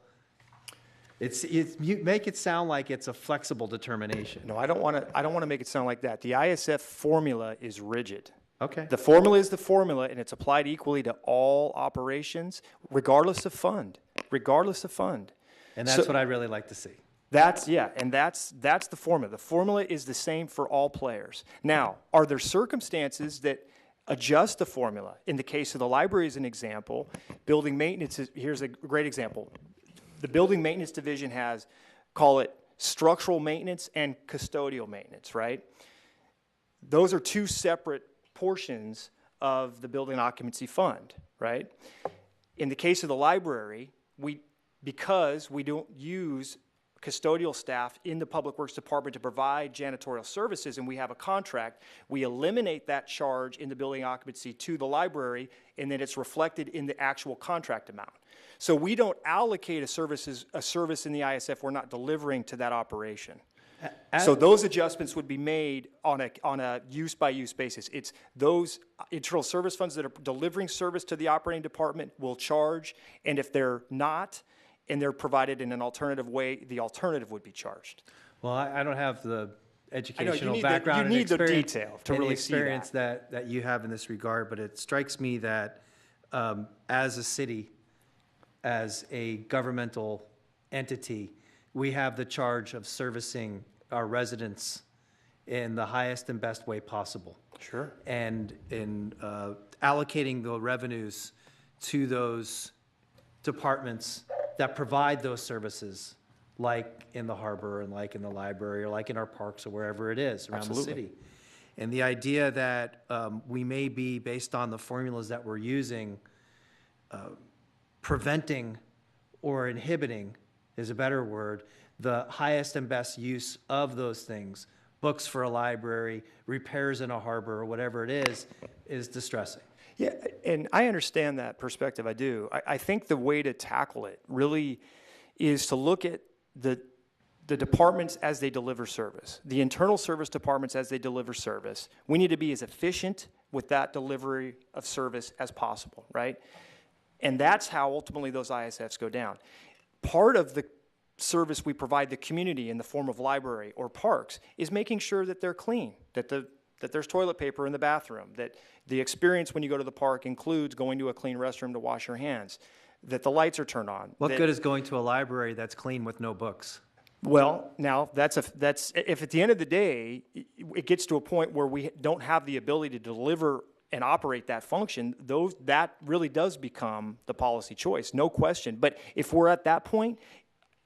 Speaker 4: you make it sound like it's a flexible determination.
Speaker 7: No, I don't want to make it sound like that. The ISF formula is rigid.
Speaker 4: Okay.
Speaker 7: The formula is the formula, and it's applied equally to all operations, regardless of fund. Regardless of fund.
Speaker 4: And that's
Speaker 7: So-
Speaker 4: what I really like to see.
Speaker 7: That's the formula. The formula is the same for all players. Now, are there circumstances that adjust the formula? In the case of the library as an example, building maintenance here's a great example. The building maintenance division has, call it structural maintenance and custodial maintenance, right? Those are two separate portions of the building occupancy fund, right? In the case of the library, because we don't use custodial staff in the Public Works Department to provide janitorial services, and we have a contract, we eliminate that charge in the building occupancy to the library, and then it's reflected in the actual contract amount. So we don't allocate a service in the ISF we're not delivering to that operation. So those adjustments would be made on a use-by-use basis. It's those internal service funds that are delivering service to the operating department will charge, and if they're not, and they're provided in an alternative way, the alternative would be charged.
Speaker 4: Well, I don't have the educational
Speaker 7: need
Speaker 4: background and
Speaker 7: you need the
Speaker 4: experience,
Speaker 7: detail to
Speaker 4: and the
Speaker 7: really see
Speaker 4: experience that you have in this regard, but it strikes me that as a city, as a governmental entity, we have the charge of servicing our residents in the highest and best way possible.
Speaker 7: Sure.
Speaker 4: And in allocating the revenues to those departments that provide those services, like in the harbor and like in the library or like in our parks or wherever it is around
Speaker 7: Absolutely.
Speaker 4: the city. And the idea that we may be, based on the formulas that we're using, preventing or inhibiting is a better word, the highest and best use of those things, books for a library, repairs in a harbor, or whatever it is distressing.
Speaker 7: Yeah, and I understand that perspective, I do. I think the way to tackle it really is to look at the departments as they deliver service, the internal service departments as they deliver service. We need to be as efficient with that delivery of service as possible, right? And that's how ultimately those ISFs go down. Part of the service we provide the community in the form of library or parks is making sure that they're clean, that there's toilet paper in the bathroom, that the experience when you go to the park includes going to a clean restroom to wash your hands, that the lights are turned on.
Speaker 4: What
Speaker 7: that-
Speaker 4: good is going to a library that's clean with no books?
Speaker 7: Well, now that's if at the end of the day it gets to a point where we don't have the ability to deliver and operate that function, that really does become the policy choice, no question. But if we're at that point,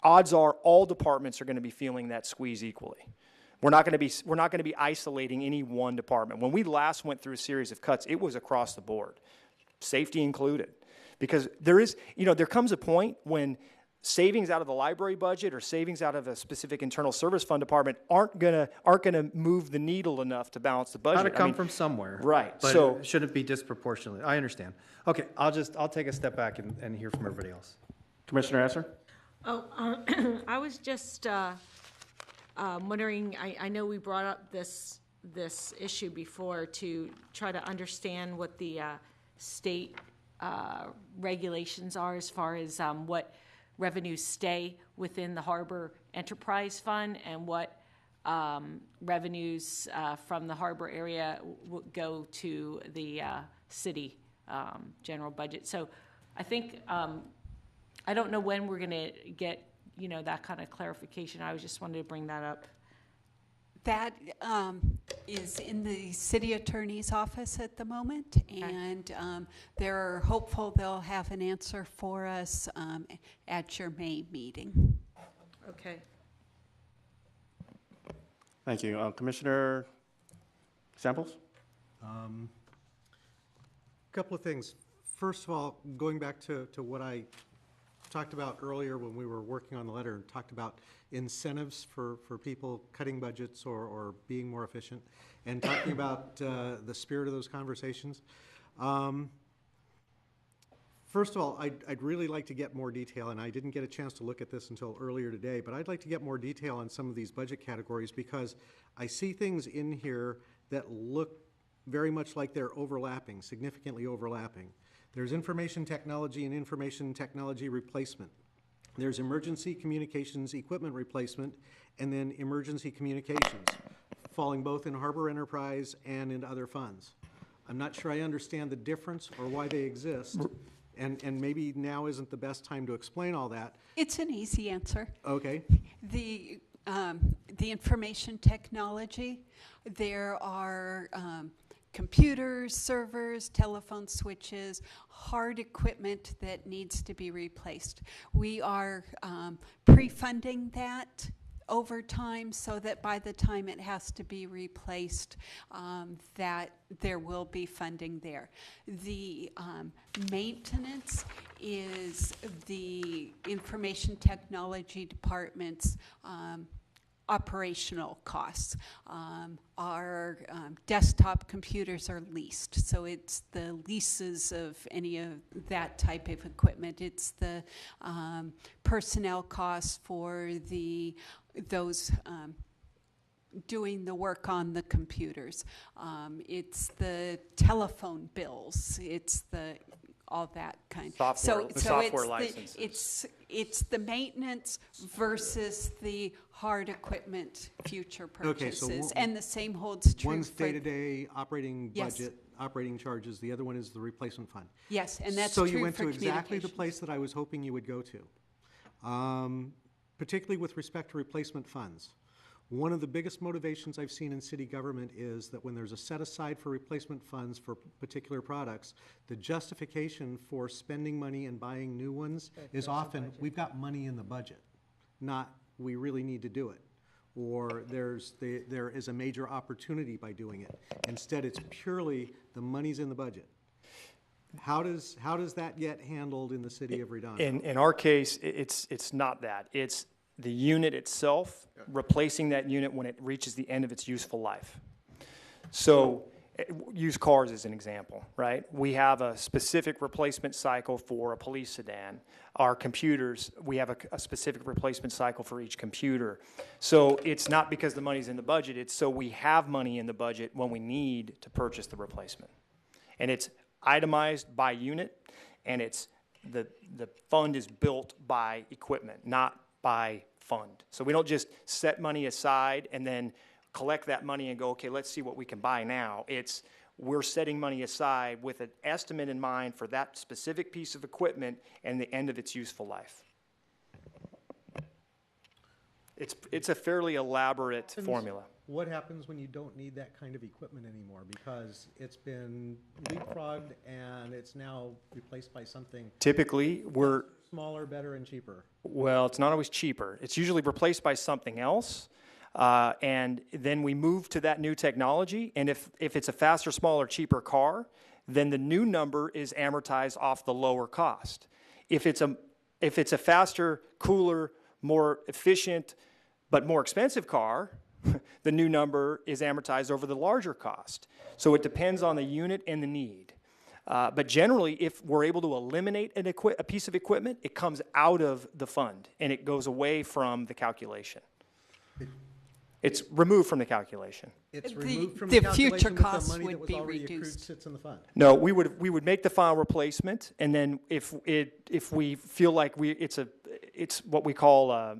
Speaker 7: odds are all departments are going to be feeling that squeeze equally. We're not going to be isolating any one department. When we last went through a series of cuts, it was across the board, safety included, because there comes a point when savings out of the library budget or savings out of a specific internal service fund department aren't gonna move the needle enough to balance the budget.
Speaker 4: Got to come from somewhere.
Speaker 7: Right,
Speaker 4: But
Speaker 7: so-
Speaker 4: it shouldn't be disproportionately. I understand. Okay, I'll take a step back and hear from everybody else.
Speaker 1: Commissioner Esser?
Speaker 9: I was just wondering, I know we brought up this issue before to try to understand what the state regulations are as far as what revenues stay within the Harbor Enterprise Fund and what revenues from the harbor area go to the city general budget. So I think, I don't know when we're going to get, that kind of clarification. I was just wanted to bring that up.
Speaker 5: That is in the city attorney's office at the moment, and they're hopeful they'll have an answer for us at your May meeting.
Speaker 9: Okay.
Speaker 1: Thank you. Commissioner Samples?
Speaker 8: Couple of things. First of all, going back to what I talked about earlier when we were working on the letter, and talked about incentives for people cutting budgets or being more efficient, and talking about the spirit of those conversations. First of all, I'd really like to get more detail, and I didn't get a chance to look at this until earlier today, but I'd like to get more detail on some of these budget categories, because I see things in here that look very much like they're overlapping, significantly overlapping. There's information technology and information technology replacement. There's emergency communications equipment replacement, and then emergency communications, falling both in Harbor Enterprise and in other funds. I'm not sure I understand the difference or why they exist, and maybe now isn't the best time to explain all that.
Speaker 5: It's an easy answer.
Speaker 8: Okay.
Speaker 5: The information technology, there are computers, servers, telephone switches, hard equipment that needs to be replaced. We are pre-funding that over time so that by the time it has to be replaced, that there will be funding there. The maintenance is the information technology department's operational costs. Our desktop computers are leased, so it's the leases of any of that type of equipment. It's the personnel costs for those doing the work on the computers. It's the telephone bills. It's the all that kind.
Speaker 7: Software
Speaker 5: it's
Speaker 7: licenses.
Speaker 5: It's the maintenance versus the hard equipment future purchases,
Speaker 8: Okay, so
Speaker 5: and the same holds true.
Speaker 8: One's
Speaker 5: for
Speaker 8: day-to-day operating
Speaker 5: Yes.
Speaker 8: budget, operating charges. The other one is the replacement fund.
Speaker 5: Yes, and that's
Speaker 8: So
Speaker 5: true
Speaker 8: you went
Speaker 5: for
Speaker 8: to exactly the
Speaker 5: communications.
Speaker 8: place that I was hoping you would go to, particularly with respect to replacement funds. One of the biggest motivations I've seen in city government is that when there's a set aside for replacement funds for particular products, the justification for spending money and buying new ones is often, we've got money in the budget, not we really need to do it. Or there is a major opportunity by doing it. Instead, it's purely the money's in the budget. How does that get handled in the city of Redondo?
Speaker 7: In our case, it's not that. It's the unit itself, replacing that unit when it reaches the end of its useful life. So use cars as an example, right? We have a specific replacement cycle for a police sedan. Our computers, we have a specific replacement cycle for each computer. So it's not because the money's in the budget, it's so we have money in the budget when we need to purchase the replacement. And it's itemized by unit, and it's the fund is built by equipment, not by fund. So we don't just set money aside and then collect that money and go, okay, let's see what we can buy now. It's we're setting money aside with an estimate in mind for that specific piece of equipment and the end of its useful life. It's a fairly elaborate formula.
Speaker 8: What happens when you don't need that kind of equipment anymore because it's been leapfrogged and it's now replaced by something
Speaker 7: Typically, we're
Speaker 8: smaller, better, and cheaper?
Speaker 7: Well, it's not always cheaper. It's usually replaced by something else, and then we move to that new technology, and if it's a faster, smaller, cheaper car, then the new number is amortized off the lower cost. If it's a faster, cooler, more efficient, but more expensive car, the new number is amortized over the larger cost. So it depends on the unit and the need. But generally, if we're able to eliminate a piece of equipment, it comes out of the fund and it goes away from the calculation. It's removed from the calculation.
Speaker 8: It's
Speaker 5: The-
Speaker 8: removed from
Speaker 5: the
Speaker 8: the
Speaker 5: future
Speaker 8: calculation, but
Speaker 5: costs
Speaker 8: the money that
Speaker 5: would
Speaker 8: was
Speaker 5: be
Speaker 8: already accrued
Speaker 5: reduced.
Speaker 8: sits in the fund.
Speaker 7: No, we would make the final replacement, and then if we feel like it's what we call,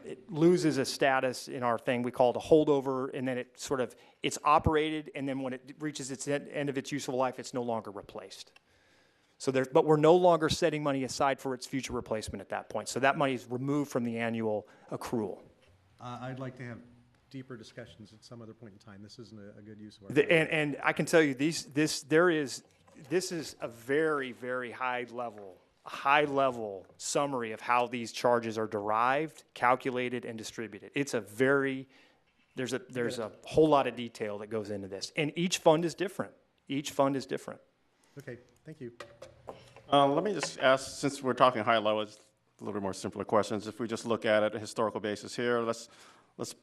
Speaker 7: it loses a status in our thing, we call it a holdover, and then it's operated, and then when it reaches its end of its useful life, it's no longer replaced. But we're no longer setting money aside for its future replacement at that point. So that money is removed from the annual accrual.
Speaker 8: I'd like to have deeper discussions at some other point in time. This isn't a good use of our time.
Speaker 7: And I can tell you, this is a very, very high level summary of how these charges are derived, calculated, and distributed. There's a whole lot of detail that goes into this, and each fund is different.
Speaker 8: Okay, thank you.
Speaker 1: Let me just ask, since we're talking high level, it's a little bit more simpler questions. If we just look at it, a historical basis here, let's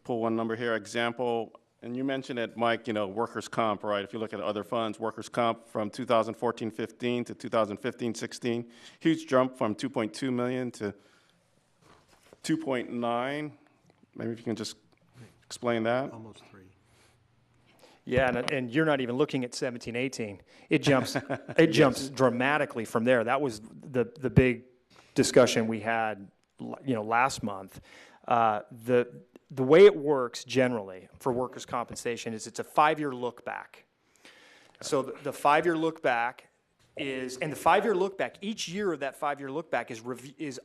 Speaker 1: pull one number here. Example, and you mentioned it, Mike, workers' comp, right? If you look at other funds, workers' comp from 2014-15 to 2015-16, huge jump from 2.2 million to 2.9. Maybe if you can just explain that.
Speaker 8: Almost 3.
Speaker 7: Yeah, and you're not even looking at 17, 18. It jumps dramatically from there. That was the big discussion we had, last month. The way it works generally for workers' compensation is it's a 5-year look back. So the 5-year look back each year of that 5-year look back is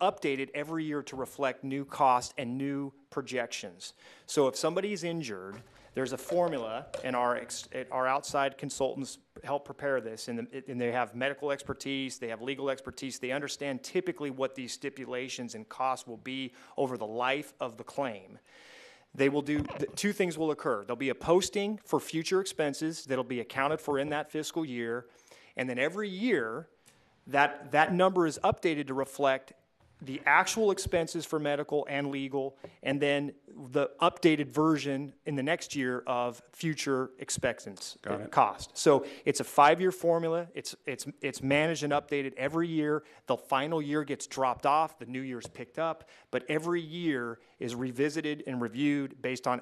Speaker 7: updated every year to reflect new costs and new projections. So if somebody's injured, there's a formula, and our outside consultants help prepare this, and they have medical expertise, they have legal expertise, they understand typically what these stipulations and costs will be over the life of the claim. They will do, two things will occur. There'll be a posting for future expenses that'll be accounted for in that fiscal year, and then every year, that number is updated to reflect the actual expenses for medical and legal, and then the updated version in the next year of future expense cost. So it's a 5-year formula. It's managed and updated every year. The final year gets dropped off. The new year's picked up. But every year is revisited and reviewed based on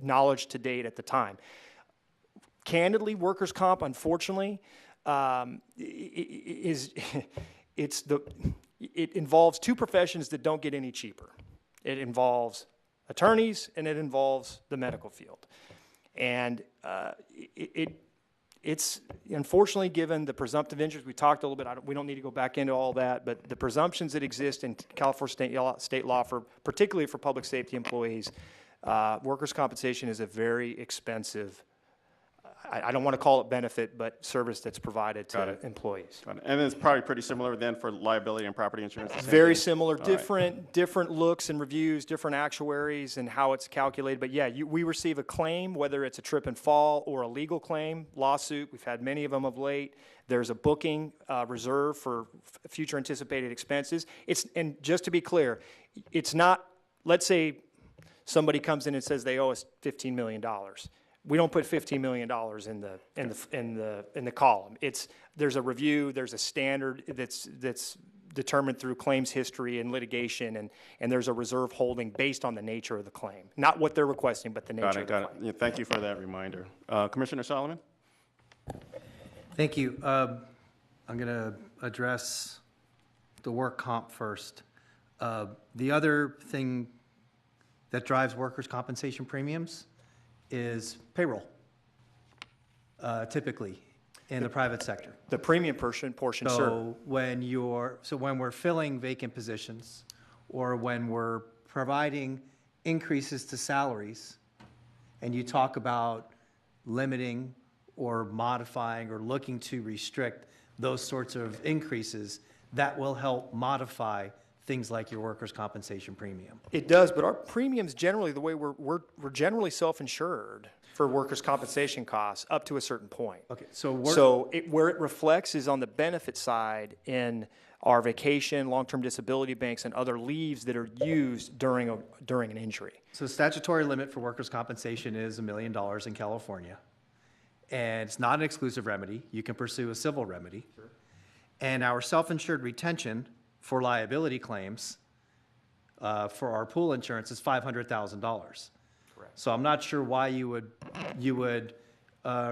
Speaker 7: knowledge to date at the time. Candidly, workers' comp, unfortunately, it involves two professions that don't get any cheaper. It involves attorneys, and it involves the medical field. And it's unfortunately, given the presumptive interest, we talked a little bit, we don't need to go back into all that, but the presumptions that exist in California state law, particularly for public safety employees, workers' compensation is a very expensive, I don't want to call it benefit, but service that's provided to employees.
Speaker 1: Got it. And it's probably pretty similar then for liability and property insurance?
Speaker 7: Very similar, different looks and reviews, different actuaries and how it's calculated. But yeah, we receive a claim, whether it's a trip and fall or a legal claim, lawsuit. We've had many of them of late. There's a booking reserve for future anticipated expenses. And just to be clear, it's not, let's say somebody comes in and says they owe us $15 million. We don't put $15 million in the column. There's a review, there's a standard that's determined through claims history and litigation, and there's a reserve holding based on the nature of the claim. Not what they're requesting, but the nature of the claim.
Speaker 1: Got it. Yeah, thank you for that reminder. Commissioner Solomon?
Speaker 4: Thank you. I'm going to address the work comp first. The other thing that drives workers' compensation premiums is payroll, typically in the private sector.
Speaker 7: The premium portion, sure.
Speaker 4: So when we're filling vacant positions, or when we're providing increases to salaries, and you talk about limiting or modifying or looking to restrict those sorts of increases, that will help modify things like your workers' compensation premium.
Speaker 7: It does, but our premiums generally, the way we're generally self-insured for workers' compensation costs up to a certain point.
Speaker 4: Okay, so
Speaker 7: where it reflects is on the benefit side in our vacation, long-term disability banks, and other leaves that are used during an injury.
Speaker 4: So the statutory limit for workers' compensation is $1 million in California. And it's not an exclusive remedy. You can pursue a civil remedy. Sure. And our self-insured retention for liability claims for our pool insurance is $500,000.
Speaker 7: correct.
Speaker 4: So I'm not sure why you would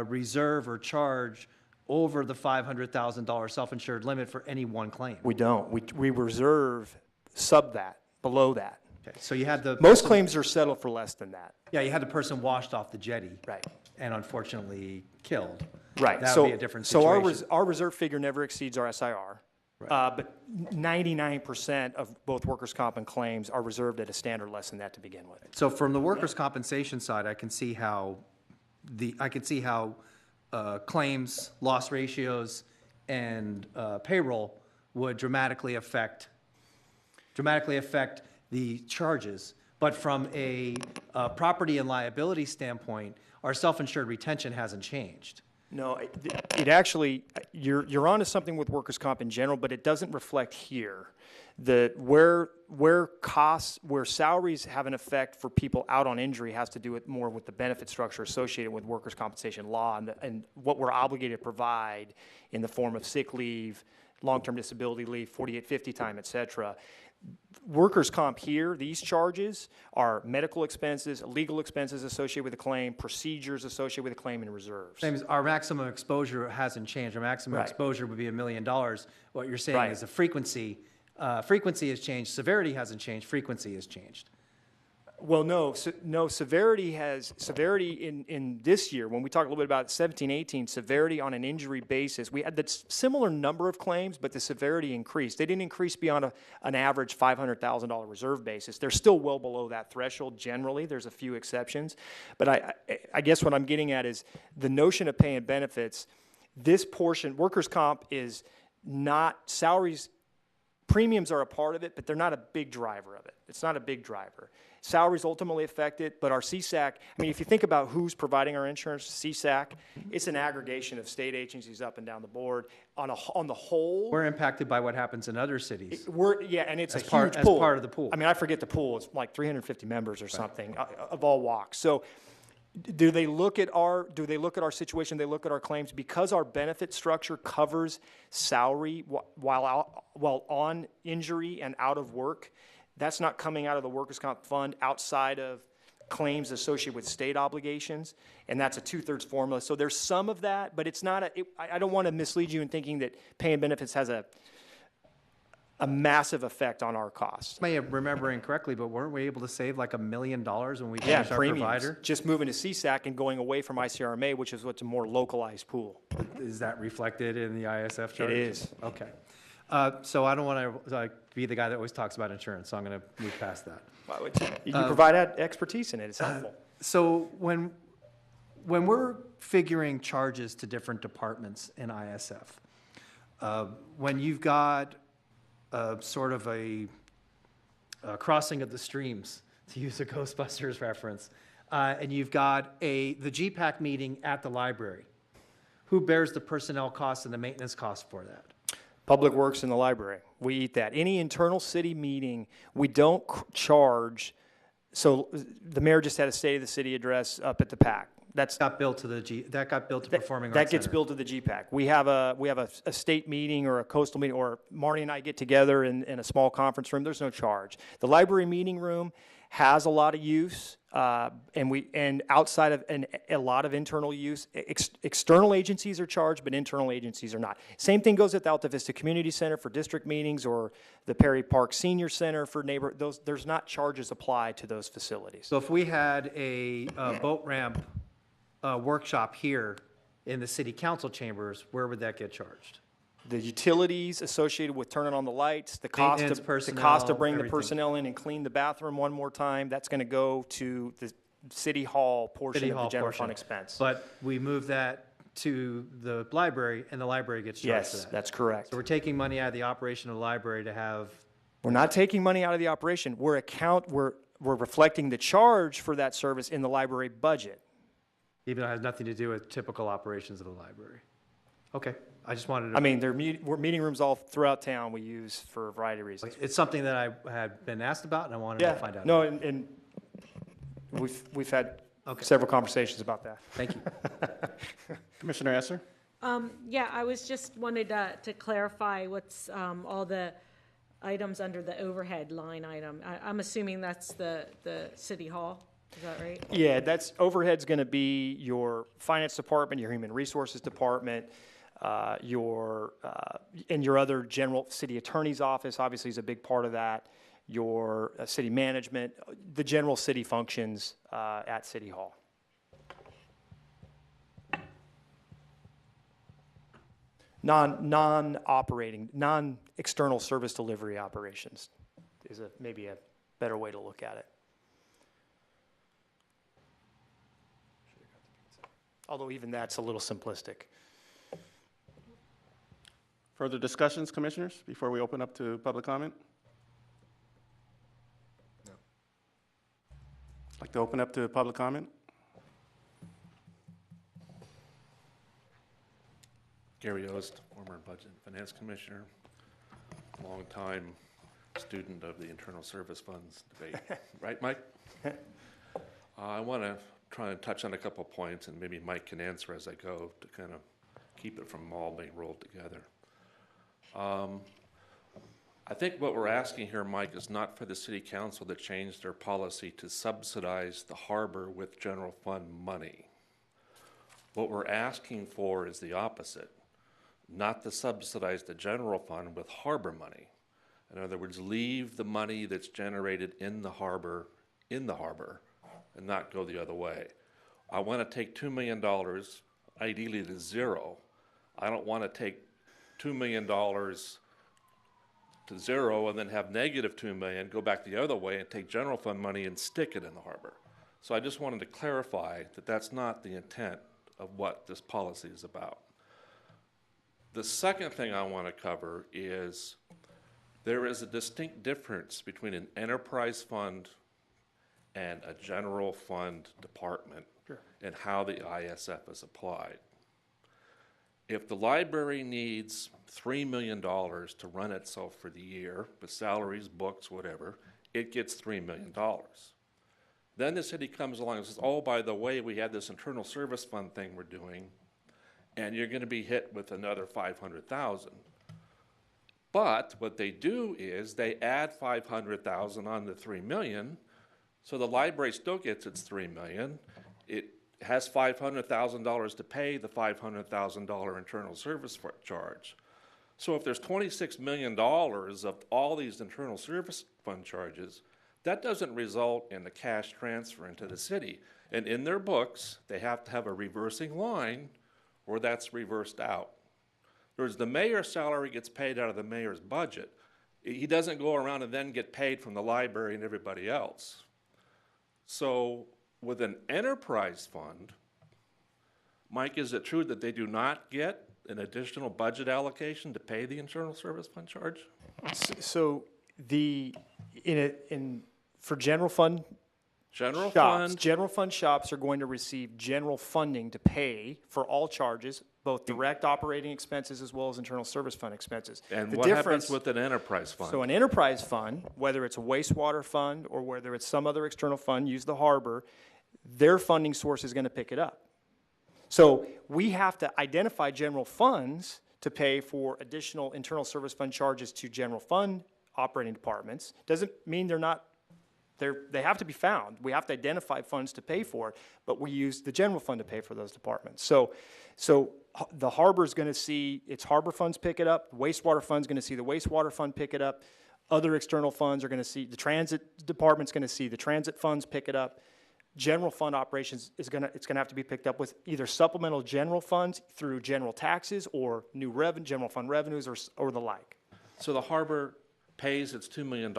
Speaker 4: reserve or charge over the $500,000 self-insured limit for any one claim.
Speaker 7: We don't. We reserve sub that, below that.
Speaker 4: Okay, so you had the
Speaker 7: Most claims are settled for less than that.
Speaker 4: yeah, you had the person washed off the jetty,
Speaker 7: Right.
Speaker 4: and unfortunately killed.
Speaker 7: Right.
Speaker 4: That
Speaker 7: So,
Speaker 4: would be a different
Speaker 7: so
Speaker 4: situation.
Speaker 7: our reserve figure never exceeds our SIR. But 99% of both workers' comp and claims are reserved at a standard less than that to begin with.
Speaker 4: So from the workers' compensation side, I can see how claims, loss ratios, and payroll would dramatically affect the charges. But from a property and liability standpoint, our self-insured retention hasn't changed.
Speaker 7: No, it actually, you're onto something with workers' comp in general, but it doesn't reflect here. Where salaries have an effect for people out on injury has to do with more with the benefit structure associated with workers' compensation law and what we're obligated to provide in the form of sick leave, long-term disability leave, 4850 time, et cetera. Workers' comp here, these charges are medical expenses, legal expenses associated with the claim, procedures associated with the claim, and reserves.
Speaker 4: Same as our maximum exposure hasn't changed. Our maximum
Speaker 7: Right.
Speaker 4: exposure would be $1 million. What you're saying
Speaker 7: Right.
Speaker 4: is the frequency has changed. Severity hasn't changed. Frequency has changed.
Speaker 7: Well, no, severity in this year, when we talk a little bit about 17, 18, severity on an injury basis, we had that similar number of claims, but the severity increased. They didn't increase beyond an average $500,000 reserve basis. They're still well below that threshold generally. There's a few exceptions. But I guess what I'm getting at is the notion of paying benefits, this portion, workers' comp is not salaries. Premiums are a part of it, but they're not a big driver of it. It's not a big driver. Salaries ultimately affect it, but our CSAC, I mean, if you think about who's providing our insurance, CSAC, it's an aggregation of state agencies up and down the board. On the whole,
Speaker 4: We're impacted by what happens in other cities.
Speaker 7: and it's a
Speaker 4: As part-
Speaker 7: huge
Speaker 4: as
Speaker 7: pool.
Speaker 4: part of the pool.
Speaker 7: I mean, I forget the pool. It's like 350 members or something of all walks. So do they look at our situation? They look at our claims because our benefit structure covers salary while on injury and out of work. That's not coming out of the workers' comp fund outside of claims associated with state obligations, and that's a 2/3 formula. So there's some of that, but it's not I don't want to mislead you in thinking that paying benefits has a massive effect on our costs.
Speaker 4: I may have remembering correctly, but weren't we able to save like $1 million when we
Speaker 7: Yeah,
Speaker 4: changed our
Speaker 7: premiums.
Speaker 4: provider?
Speaker 7: Just moving to CSAC and going away from ICRMA, which is what's a more localized pool.
Speaker 4: Is that reflected in the ISF charge?
Speaker 7: It is.
Speaker 4: Okay. So I don't want to be the guy that always talks about insurance, so I'm going to move past that.
Speaker 7: You provide expertise in it. It's helpful.
Speaker 4: So when we're figuring charges to different departments in ISF, when you've got sort of a crossing of the streams, to use a Ghostbusters reference, and you've got the GPAC meeting at the library, who bears the personnel costs and the maintenance costs for that?
Speaker 7: Public Works in the library. We eat that. Any internal city meeting, we don't charge. So the mayor just had a State of the City address up at the PAC. That
Speaker 4: got billed to Performing Arts
Speaker 7: That gets
Speaker 4: Center.
Speaker 7: billed to the GPAC. We have a state meeting or a coastal meeting, or Marty and I get together in a small conference room. There's no charge. The library meeting room has a lot of use, and outside of a lot of internal use. External agencies are charged, but internal agencies are not. Same thing goes at the Alta Vista Community Center for district meetings, or the Perry Park Senior Center for there's not charges applied to those facilities.
Speaker 4: So if we had a boat ramp workshop here in the city council chambers, where would that get charged?
Speaker 7: The utilities associated with turning on the lights, the cost
Speaker 4: Maintenance,
Speaker 7: to
Speaker 4: personnel,
Speaker 7: bring the
Speaker 4: everything.
Speaker 7: personnel in and clean the bathroom one more time, that's going to go to the city hall portion
Speaker 4: City
Speaker 7: of the
Speaker 4: hall
Speaker 7: general
Speaker 4: portion.
Speaker 7: fund expense.
Speaker 4: But we move that to the library, and the library gets charged for
Speaker 7: Yes,
Speaker 4: that.
Speaker 7: that's correct.
Speaker 4: So we're taking money out of the operation of the library to have,
Speaker 7: We're not taking money out of the operation. We're reflecting the charge for that service in the library budget.
Speaker 4: even though it has nothing to do with typical operations of the library. Okay, I just wanted to.
Speaker 7: I mean, we're meeting rooms all throughout town we use for a variety of reasons.
Speaker 4: It's something that I had been asked about, and I wanted to find out.
Speaker 7: No, and we've had
Speaker 4: Okay.
Speaker 7: several conversations about that.
Speaker 4: Thank you.
Speaker 1: Commissioner Esser?
Speaker 9: Yeah, I was just wanted to clarify what's all the items under the overhead line item. I'm assuming that's the city hall? Is that right?
Speaker 7: Yeah, that's, overhead's going to be your finance department, your human resources department, and your other general, city attorney's office obviously is a big part of that, your city management, the general city functions at City Hall. Non-operating, non-external service delivery operations is maybe a better way to look at it. Although even that's a little simplistic.
Speaker 1: Further discussions, commissioners, before we open up to public comment? No. Like to open up to public comment?
Speaker 10: Gary Ost, former Budget and Finance Commissioner, longtime student of the Internal Service Funds debate. Right, Mike? I want to try and touch on a couple points, and maybe Mike can answer as I go to kind of keep it from all being rolled together. I think what we're asking here, Mike, is not for the City Council to change their policy to subsidize the harbor with general fund money. What we're asking for is the opposite, not to subsidize the general fund with harbor money. In other words, leave the money that's generated in the harbor and not go the other way. I want to take $2 million, ideally to zero. I don't want to take $2 million to zero and then have negative $2 million, go back the other way and take general fund money and stick it in the harbor. So I just wanted to clarify that that's not the intent of what this policy is about. The second thing I want to cover is there is a distinct difference between an enterprise fund and a general fund department and how the ISF is applied. If the library needs $3 million to run itself for the year, with salaries, books, whatever, it gets $3 million. Then the city comes along and says, oh, by the way, we have this internal service fund thing we're doing, and you're going to be hit with another $500,000. But what they do is they add $500,000 on the $3 million, so the library still gets its $3 million. It has $500,000 to pay the $500,000 internal service charge. So if there's $26 million of all these internal service fund charges, that doesn't result in a cash transfer into the city. And in their books, they have to have a reversing line where that's reversed out. Whereas the mayor's salary gets paid out of the mayor's budget. He doesn't go around and then get paid from the library and everybody else. So with an enterprise fund, Mike, is it true that they do not get an additional budget allocation to pay the internal service fund charge?
Speaker 7: So for general fund
Speaker 10: General
Speaker 7: shops,
Speaker 10: fund,
Speaker 7: general fund shops are going to receive general funding to pay for all charges, both direct operating expenses as well as internal service fund expenses.
Speaker 10: and
Speaker 7: The
Speaker 10: what happens
Speaker 7: difference-
Speaker 10: with an enterprise fund?
Speaker 7: So an enterprise fund, whether it's a wastewater fund or whether it's some other external fund, use the harbor, their funding source is going to pick it up. So we have to identify general funds to pay for additional internal service fund charges to general fund operating departments. Doesn't mean they have to be found. We have to identify funds to pay for it, but we use the general fund to pay for those departments. So the harbor's going to see its harbor funds pick it up. The wastewater fund's going to see the wastewater fund pick it up. Other external funds are going to see, the transit department's going to see the transit funds pick it up. General fund operations it's going to have to be picked up with either supplemental general funds through general taxes or new general fund revenues or the like.
Speaker 10: So the harbor pays its $2 million,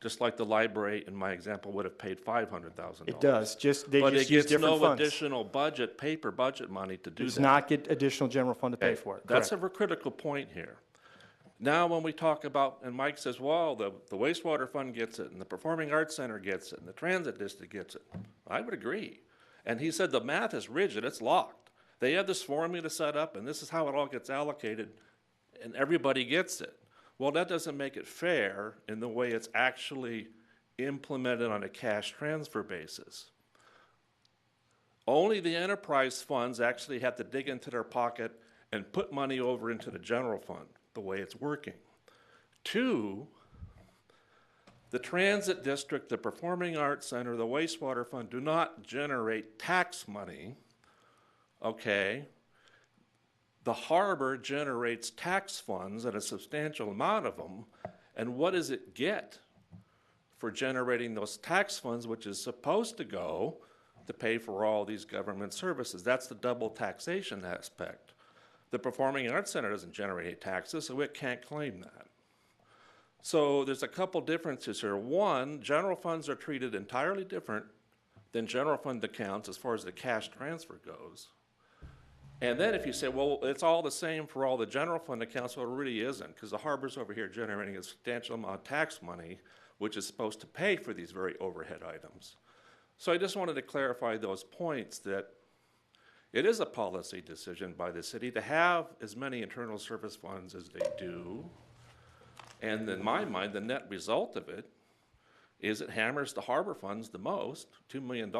Speaker 10: just like the library, in my example, would have paid $500,000.
Speaker 7: It does, they
Speaker 10: But it
Speaker 7: just use
Speaker 10: gets
Speaker 7: different
Speaker 10: no
Speaker 7: funds.
Speaker 10: additional paper budget money to do
Speaker 7: Does
Speaker 10: that.
Speaker 7: not get additional general fund to pay for it.
Speaker 10: That's
Speaker 7: Correct.
Speaker 10: a critical point here. Now, when we talk about, and Mike says, well, the wastewater fund gets it, and the Performing Arts Center gets it, and the transit district gets it. I would agree. And he said the math is rigid, it's locked. They have this formula set up, and this is how it all gets allocated, and everybody gets it. Well, that doesn't make it fair in the way it's actually implemented on a cash transfer basis. Only the enterprise funds actually have to dig into their pocket and put money over into the general fund, the way it's working. Two, The Transit District, the Performing Arts Center, the Wastewater Fund do not generate tax money, okay? The harbor generates tax funds and a substantial amount of them, and what does it get for generating those tax funds, which is supposed to go to pay for all these government services? That's the double taxation aspect. The Performing Arts Center doesn't generate taxes, so it can't claim that. So there's a couple differences here. One, general funds are treated entirely different than general fund accounts as far as the cash transfer goes. And then if you say, well, it's all the same for all the general fund accounts, well, it really isn't, because the harbor's over here generating a substantial amount of tax money, which is supposed to pay for these very overhead items. So I just wanted to clarify those points, that it is a policy decision by the city to have as many internal service funds as they do. And in my mind, the net result of it is it hammers the harbor funds the most, $2 million,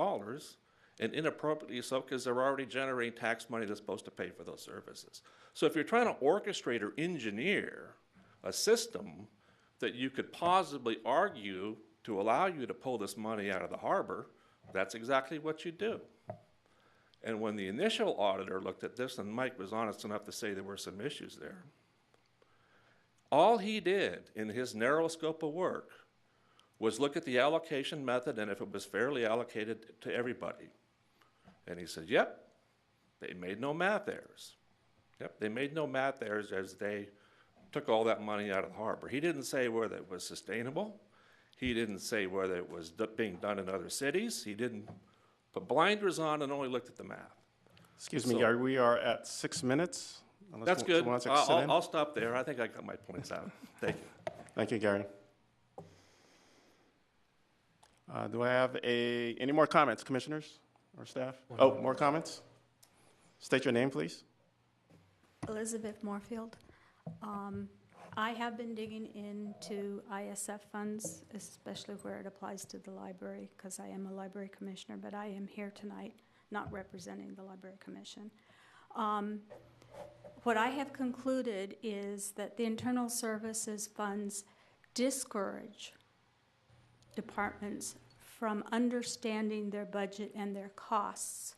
Speaker 10: and inappropriately so, because they're already generating tax money that's supposed to pay for those services. So if you're trying to orchestrate or engineer a system that you could possibly argue to allow you to pull this money out of the harbor, that's exactly what you do. And when the initial auditor looked at this, and Mike was honest enough to say there were some issues there, all he did in his narrow scope of work was look at the allocation method and if it was fairly allocated to everybody. And he said, yep, they made no math errors. Yep, they made no math errors as they took all that money out of the harbor. He didn't say whether it was sustainable. He didn't say whether it was being done in other cities. He didn't put blinders on and only looked at the math.
Speaker 1: Excuse me, Gary, we are at 6 minutes. Unless
Speaker 10: That's good.
Speaker 1: someone else likes to sit in.
Speaker 10: I'll stop there. I think I got my points out. Thank you.
Speaker 1: Thank you, Gary. Do I have any more comments, commissioners or staff? Oh, more comments? State your name, please.
Speaker 11: Elizabeth Moorfield. I have been digging into ISF funds, especially where it applies to the library, because I am a library commissioner, but I am here tonight not representing the Library Commission. What I have concluded is that the internal services funds discourage departments from understanding their budget and their costs,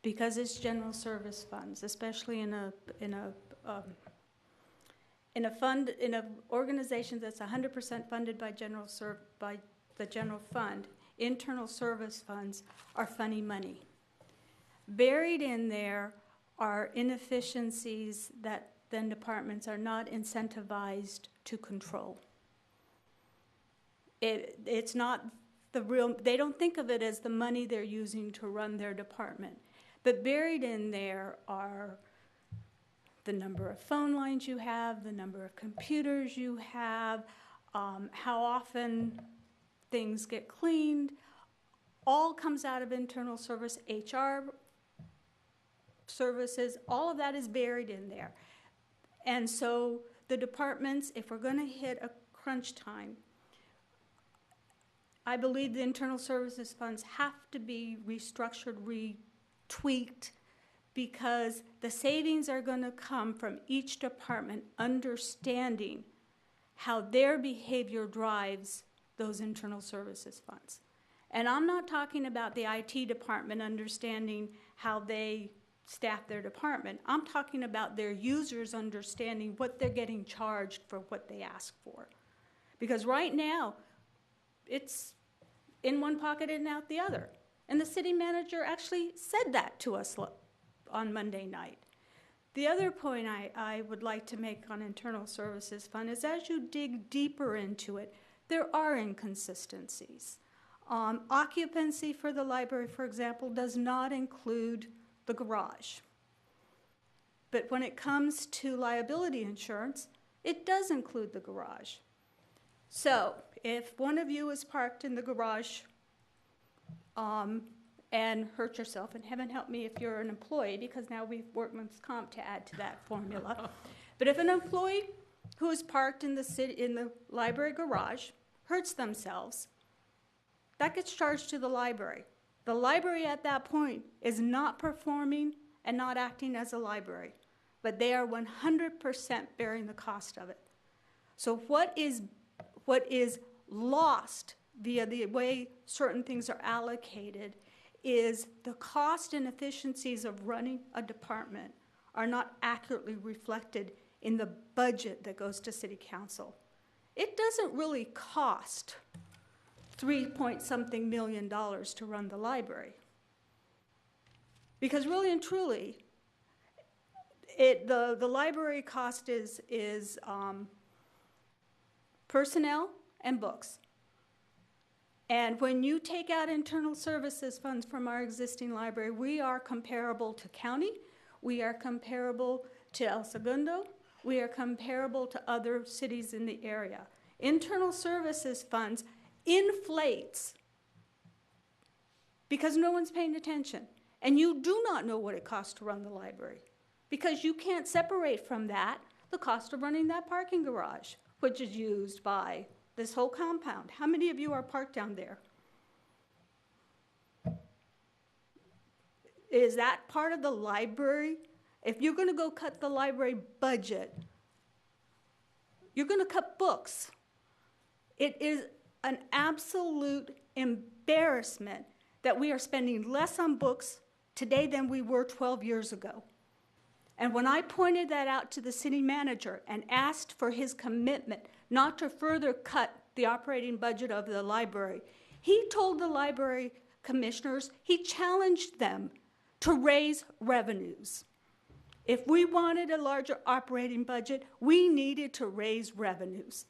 Speaker 11: because it's general service funds, especially in an organization that's 100% funded by the general fund. Internal service funds are funny money. Buried in there are inefficiencies that then departments are not incentivized to control. It's not the real, they don't think of it as the money they're using to run their department. But buried in there are the number of phone lines you have, the number of computers you have, how often things get cleaned. All comes out of internal service, HR services, all of that is buried in there. And so the departments, if we're going to hit a crunch time, I believe the internal services funds have to be restructured, retweaked, because the savings are going to come from each department understanding how their behavior drives those internal services funds. And I'm not talking about the IT department understanding how they staff their department. I'm talking about their users understanding what they're getting charged for what they ask for. Because right now, it's in one pocket and out the other. And the city manager actually said that to us on Monday night. The other point I would like to make on internal services fund is as you dig deeper into it, there are inconsistencies. Occupancy for the library, for example, does not include the garage. But when it comes to liability insurance, it does include the garage. So if one of you is parked in the garage and hurt yourself, and heaven help me if you're an employee, because now we've workman's comp to add to that formula. But if an employee who is parked in the library garage hurts themselves, that gets charged to the library. The library at that point is not performing and not acting as a library, but they are 100% bearing the cost of it. So what is lost via the way certain things are allocated is the cost and efficiencies of running a department are not accurately reflected in the budget that goes to city council. It doesn't really cost $3-point-something million to run the library. Because really and truly, the library cost is personnel and books. And when you take out internal services funds from our existing library, we are comparable to county, we are comparable to El Segundo, we are comparable to other cities in the area. Internal services funds inflates because no one's paying attention. And you do not know what it costs to run the library because you can't separate from that the cost of running that parking garage, which is used by this whole compound. How many of you are parked down there? Is that part of the library? If you're going to go cut the library budget, you're going to cut books. It is an absolute embarrassment that we are spending less on books today than we were 12 years ago. And when I pointed that out to the city manager and asked for his commitment not to further cut the operating budget of the library, he told the library commissioners, he challenged them to raise revenues. If we wanted a larger operating budget, we needed to raise revenues.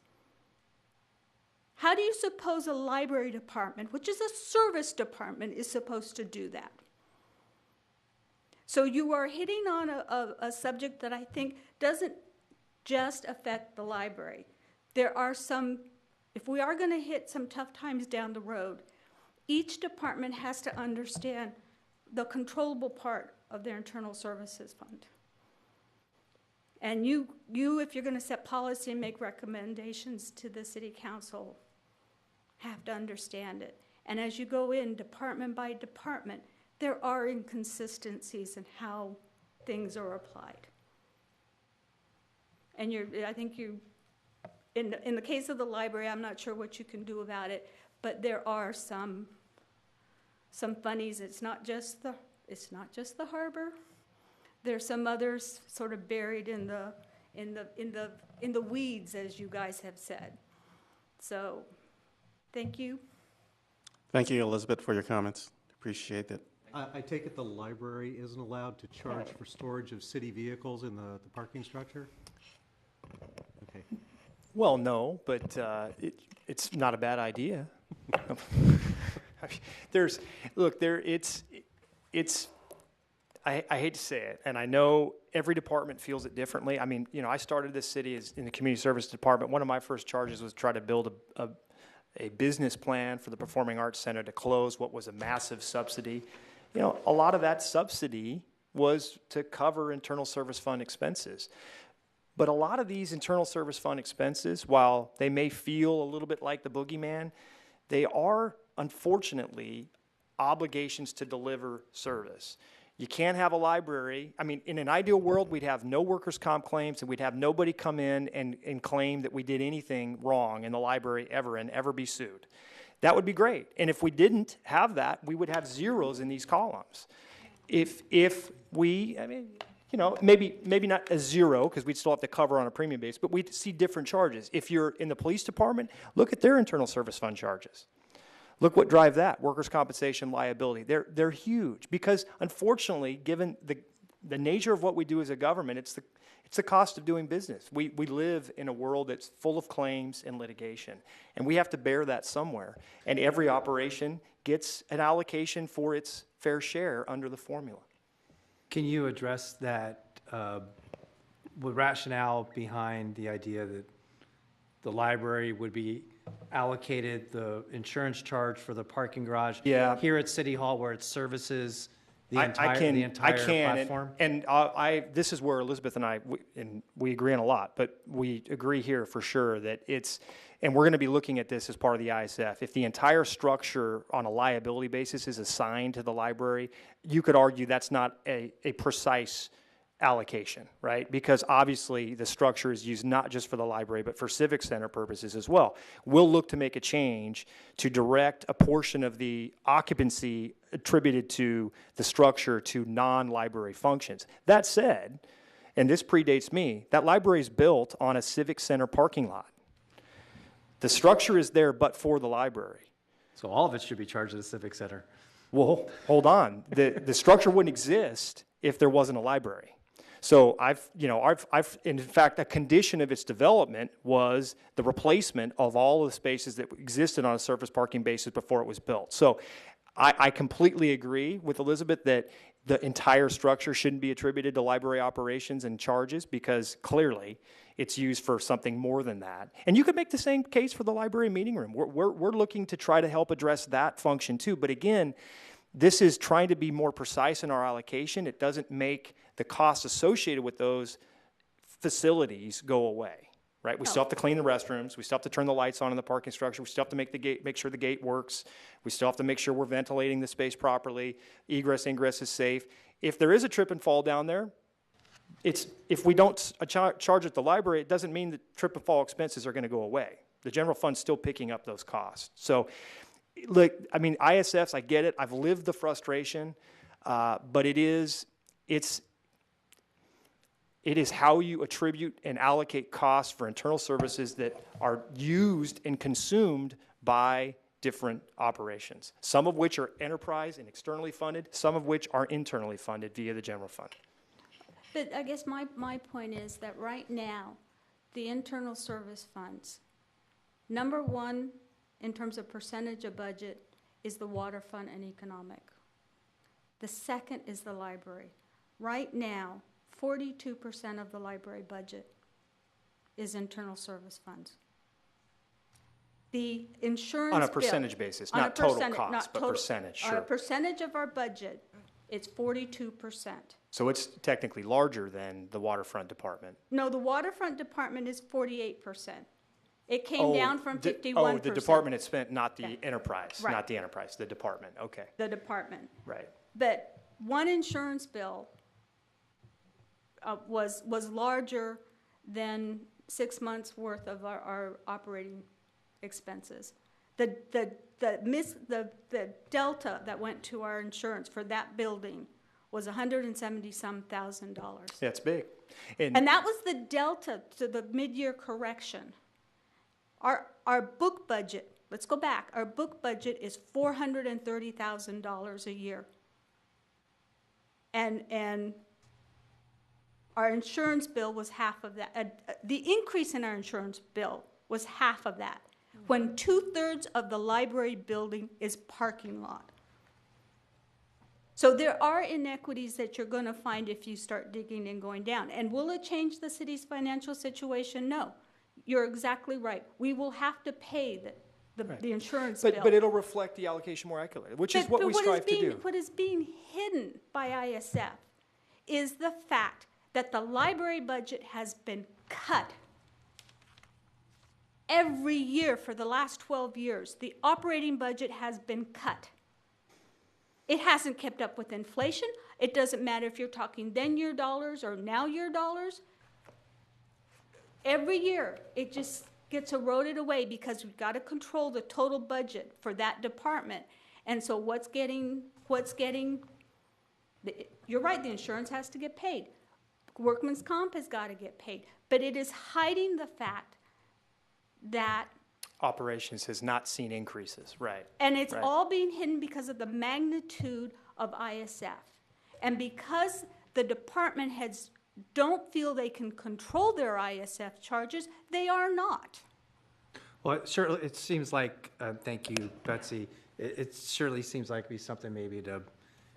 Speaker 11: How do you suppose a library department, which is a service department, is supposed to do that? So you are hitting on a subject that I think doesn't just affect the library. There are some, if we are going to hit some tough times down the road, each department has to understand the controllable part of their internal services fund. And you, if you're going to set policy and make recommendations to the city council, have to understand it. And as you go in department by department, there are inconsistencies in how things are applied. And I think in the case of the library, I'm not sure what you can do about it, but there are some funnies. It's not just the harbor. There's some others sort of buried in the weeds, as you guys have said. So, thank you.
Speaker 1: Thank you, Elizabeth, for your comments. Appreciate that.
Speaker 8: I take it the library isn't allowed to charge for storage of city vehicles in the parking structure? Okay.
Speaker 7: Well, no, but it's not a bad idea. I hate to say it, and I know every department feels it differently. I mean, I started this city in the community service department. One of my first charges was to try to build a business plan for the Performing Arts Center to close what was a massive subsidy. A lot of that subsidy was to cover internal service fund expenses. But a lot of these internal service fund expenses, while they may feel a little bit like the boogeyman, they are, unfortunately, obligations to deliver service. You can't have a library. I mean, in an ideal world, we'd have no workers' comp claims, and we'd have nobody come in and claim that we did anything wrong in the library ever and ever be sued. That would be great. And if we didn't have that, we would have zeros in these columns. If we, maybe not a zero, because we'd still have to cover on a premium base, but we'd see different charges. If you're in the police department, look at their internal service fund charges. Look what drive that, workers' compensation liability. They're huge because, unfortunately, given the nature of what we do as a government, it's the cost of doing business. We live in a world that's full of claims and litigation, and we have to bear that somewhere. And every operation gets an allocation for its fair share under the formula.
Speaker 4: Can you address that, the rationale behind the idea that the library would be allocated the insurance charge for the parking garage here at City Hall where it services the entire platform?
Speaker 7: And this is where Elizabeth and we agree on a lot, but we agree here for sure that and we're going to be looking at this as part of the ISF. If the entire structure on a liability basis is assigned to the library, you could argue that's not a precise allocation, right? Because obviously the structure is used not just for the library, but for civic center purposes as well. We'll look to make a change to direct a portion of the occupancy attributed to the structure to non-library functions. That said, and this predates me, that library is built on a civic center parking lot. The structure is there but for the library.
Speaker 4: So all of it should be charged to the Civic Center.
Speaker 7: Well, hold on. The structure wouldn't exist if there wasn't a library. So in fact, a condition of its development was the replacement of all of the spaces that existed on a surface parking basis before it was built. So I completely agree with Elizabeth that the entire structure shouldn't be attributed to library operations and charges, because clearly it's used for something more than that. And you could make the same case for the library meeting room. We're looking to try to help address that function too. But again, this is trying to be more precise in our allocation. It doesn't make the costs associated with those facilities go away, right? We still have to clean the restrooms. We still have to turn the lights on in the parking structure. We still have to make sure the gate works. We still have to make sure we're ventilating the space properly. Egress, ingress is safe. If there is a trip and fall down there, if we don't charge at the library, it doesn't mean that trip and fall expenses are going to go away. The general fund's still picking up those costs. So, look, I mean, ISFs, I get it. I've lived the frustration, but it is how you attribute and allocate costs for internal services that are used and consumed by different operations, some of which are enterprise and externally funded, some of which are internally funded via the general fund.
Speaker 11: But I guess my point is that right now, the internal service funds, number one, in terms of percentage of budget, is the water fund and economic. The second is the library. Right now, 42% of the library budget is internal service funds. The insurance
Speaker 7: On a
Speaker 11: bill-
Speaker 7: percentage basis,
Speaker 11: on a
Speaker 7: not total
Speaker 11: percentage-
Speaker 7: cost,
Speaker 11: not
Speaker 7: but
Speaker 11: total-
Speaker 7: percentage,
Speaker 11: On
Speaker 7: sure.
Speaker 11: a percentage of our budget, it's 42%.
Speaker 7: So it's technically larger than the waterfront department.
Speaker 11: No, the waterfront department is 48%. It came down from 51%.
Speaker 7: Oh, the department had spent, not the
Speaker 11: Yeah.
Speaker 7: enterprise,
Speaker 11: Right.
Speaker 7: not the enterprise, the department, okay,
Speaker 11: The department.
Speaker 7: right.
Speaker 11: But one insurance bill was larger than 6 months' worth of our operating expenses. The delta that went to our insurance for that building was $170-some thousand.
Speaker 7: That's big.
Speaker 11: And that was the delta to the mid-year correction. Our book budget, let's go back, our book budget is $430,000 a year. And our insurance bill was half of that. The increase in our insurance bill was half of that, when 2/3 of the library building is parking lot. So there are inequities that you're going to find if you start digging and going down. And will it change the city's financial situation? No. You're exactly right. We will have to pay the insurance bill.
Speaker 7: But it'll reflect the allocation more accurately, which is what we strive to do.
Speaker 11: What is being hidden by ISF is the fact that the library budget has been cut every year for the last 12 years. The operating budget has been cut. It hasn't kept up with inflation. It doesn't matter if you're talking then-year dollars or now-year dollars. Every year, it just gets eroded away because we've got to control the total budget for that department. And so you're right, the insurance has to get paid. Workman's comp has got to get paid. But it is hiding the fact that
Speaker 7: Operations has not seen increases, right.
Speaker 11: and it's
Speaker 7: Right.
Speaker 11: all being hidden because of the magnitude of ISF. And because the department heads don't feel they can control their ISF charges, they are not.
Speaker 4: Well, it seems like, thank you, Betsy. It surely seems like it'd be something maybe to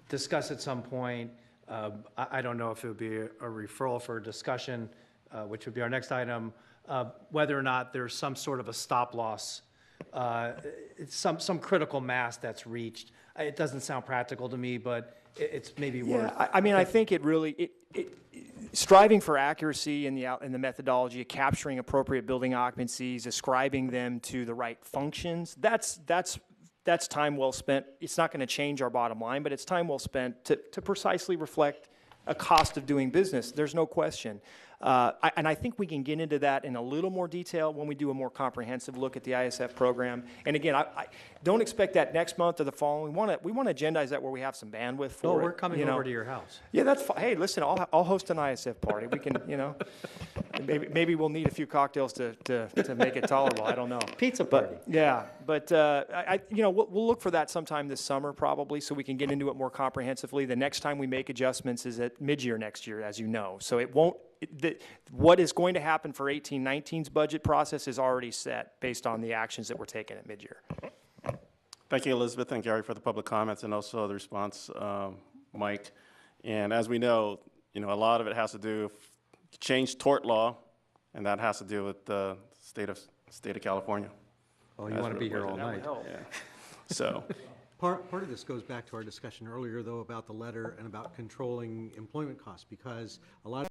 Speaker 4: discuss at some point. I don't know if it would be a referral for discussion, which would be our next item, whether or not there's some sort of a stop loss, some critical mass that's reached. It doesn't sound practical to me, but it's maybe worth.
Speaker 7: Yeah, I mean, I think it really, striving for accuracy in the methodology of capturing appropriate building occupancies, ascribing them to the right functions, that's time well spent. It's not going to change our bottom line, but it's time well spent to precisely reflect a cost of doing business. There's no question. And I think we can get into that in a little more detail when we do a more comprehensive look at the ISF program. And again, I don't expect that next month or the following. We want to agendize that where we have some bandwidth for
Speaker 4: Well,
Speaker 7: it.
Speaker 4: we're coming
Speaker 7: you know.
Speaker 4: over to your house.
Speaker 7: Yeah, that's fine. Hey, listen, I'll host an ISF party. We can, maybe we'll need a few cocktails to make it tolerable. I don't know.
Speaker 4: Pizza party.
Speaker 7: Yeah, but we'll look for that sometime this summer probably, so we can get into it more comprehensively. The next time we make adjustments is at mid-year next year, as you know. So it won't. What is going to happen for 18-19's budget process is already set based on the actions that we're taking at mid-year.
Speaker 1: Thank you, Elizabeth and Gary, for the public comments and also the response, Mike. And as we know, a lot of it has to do with change tort law, and that has to do with the state of California.
Speaker 4: Oh, you want to be here all night.
Speaker 1: Yeah. So.
Speaker 8: Part of this goes back to our discussion earlier, though, about the letter and about controlling employment costs, because a lot of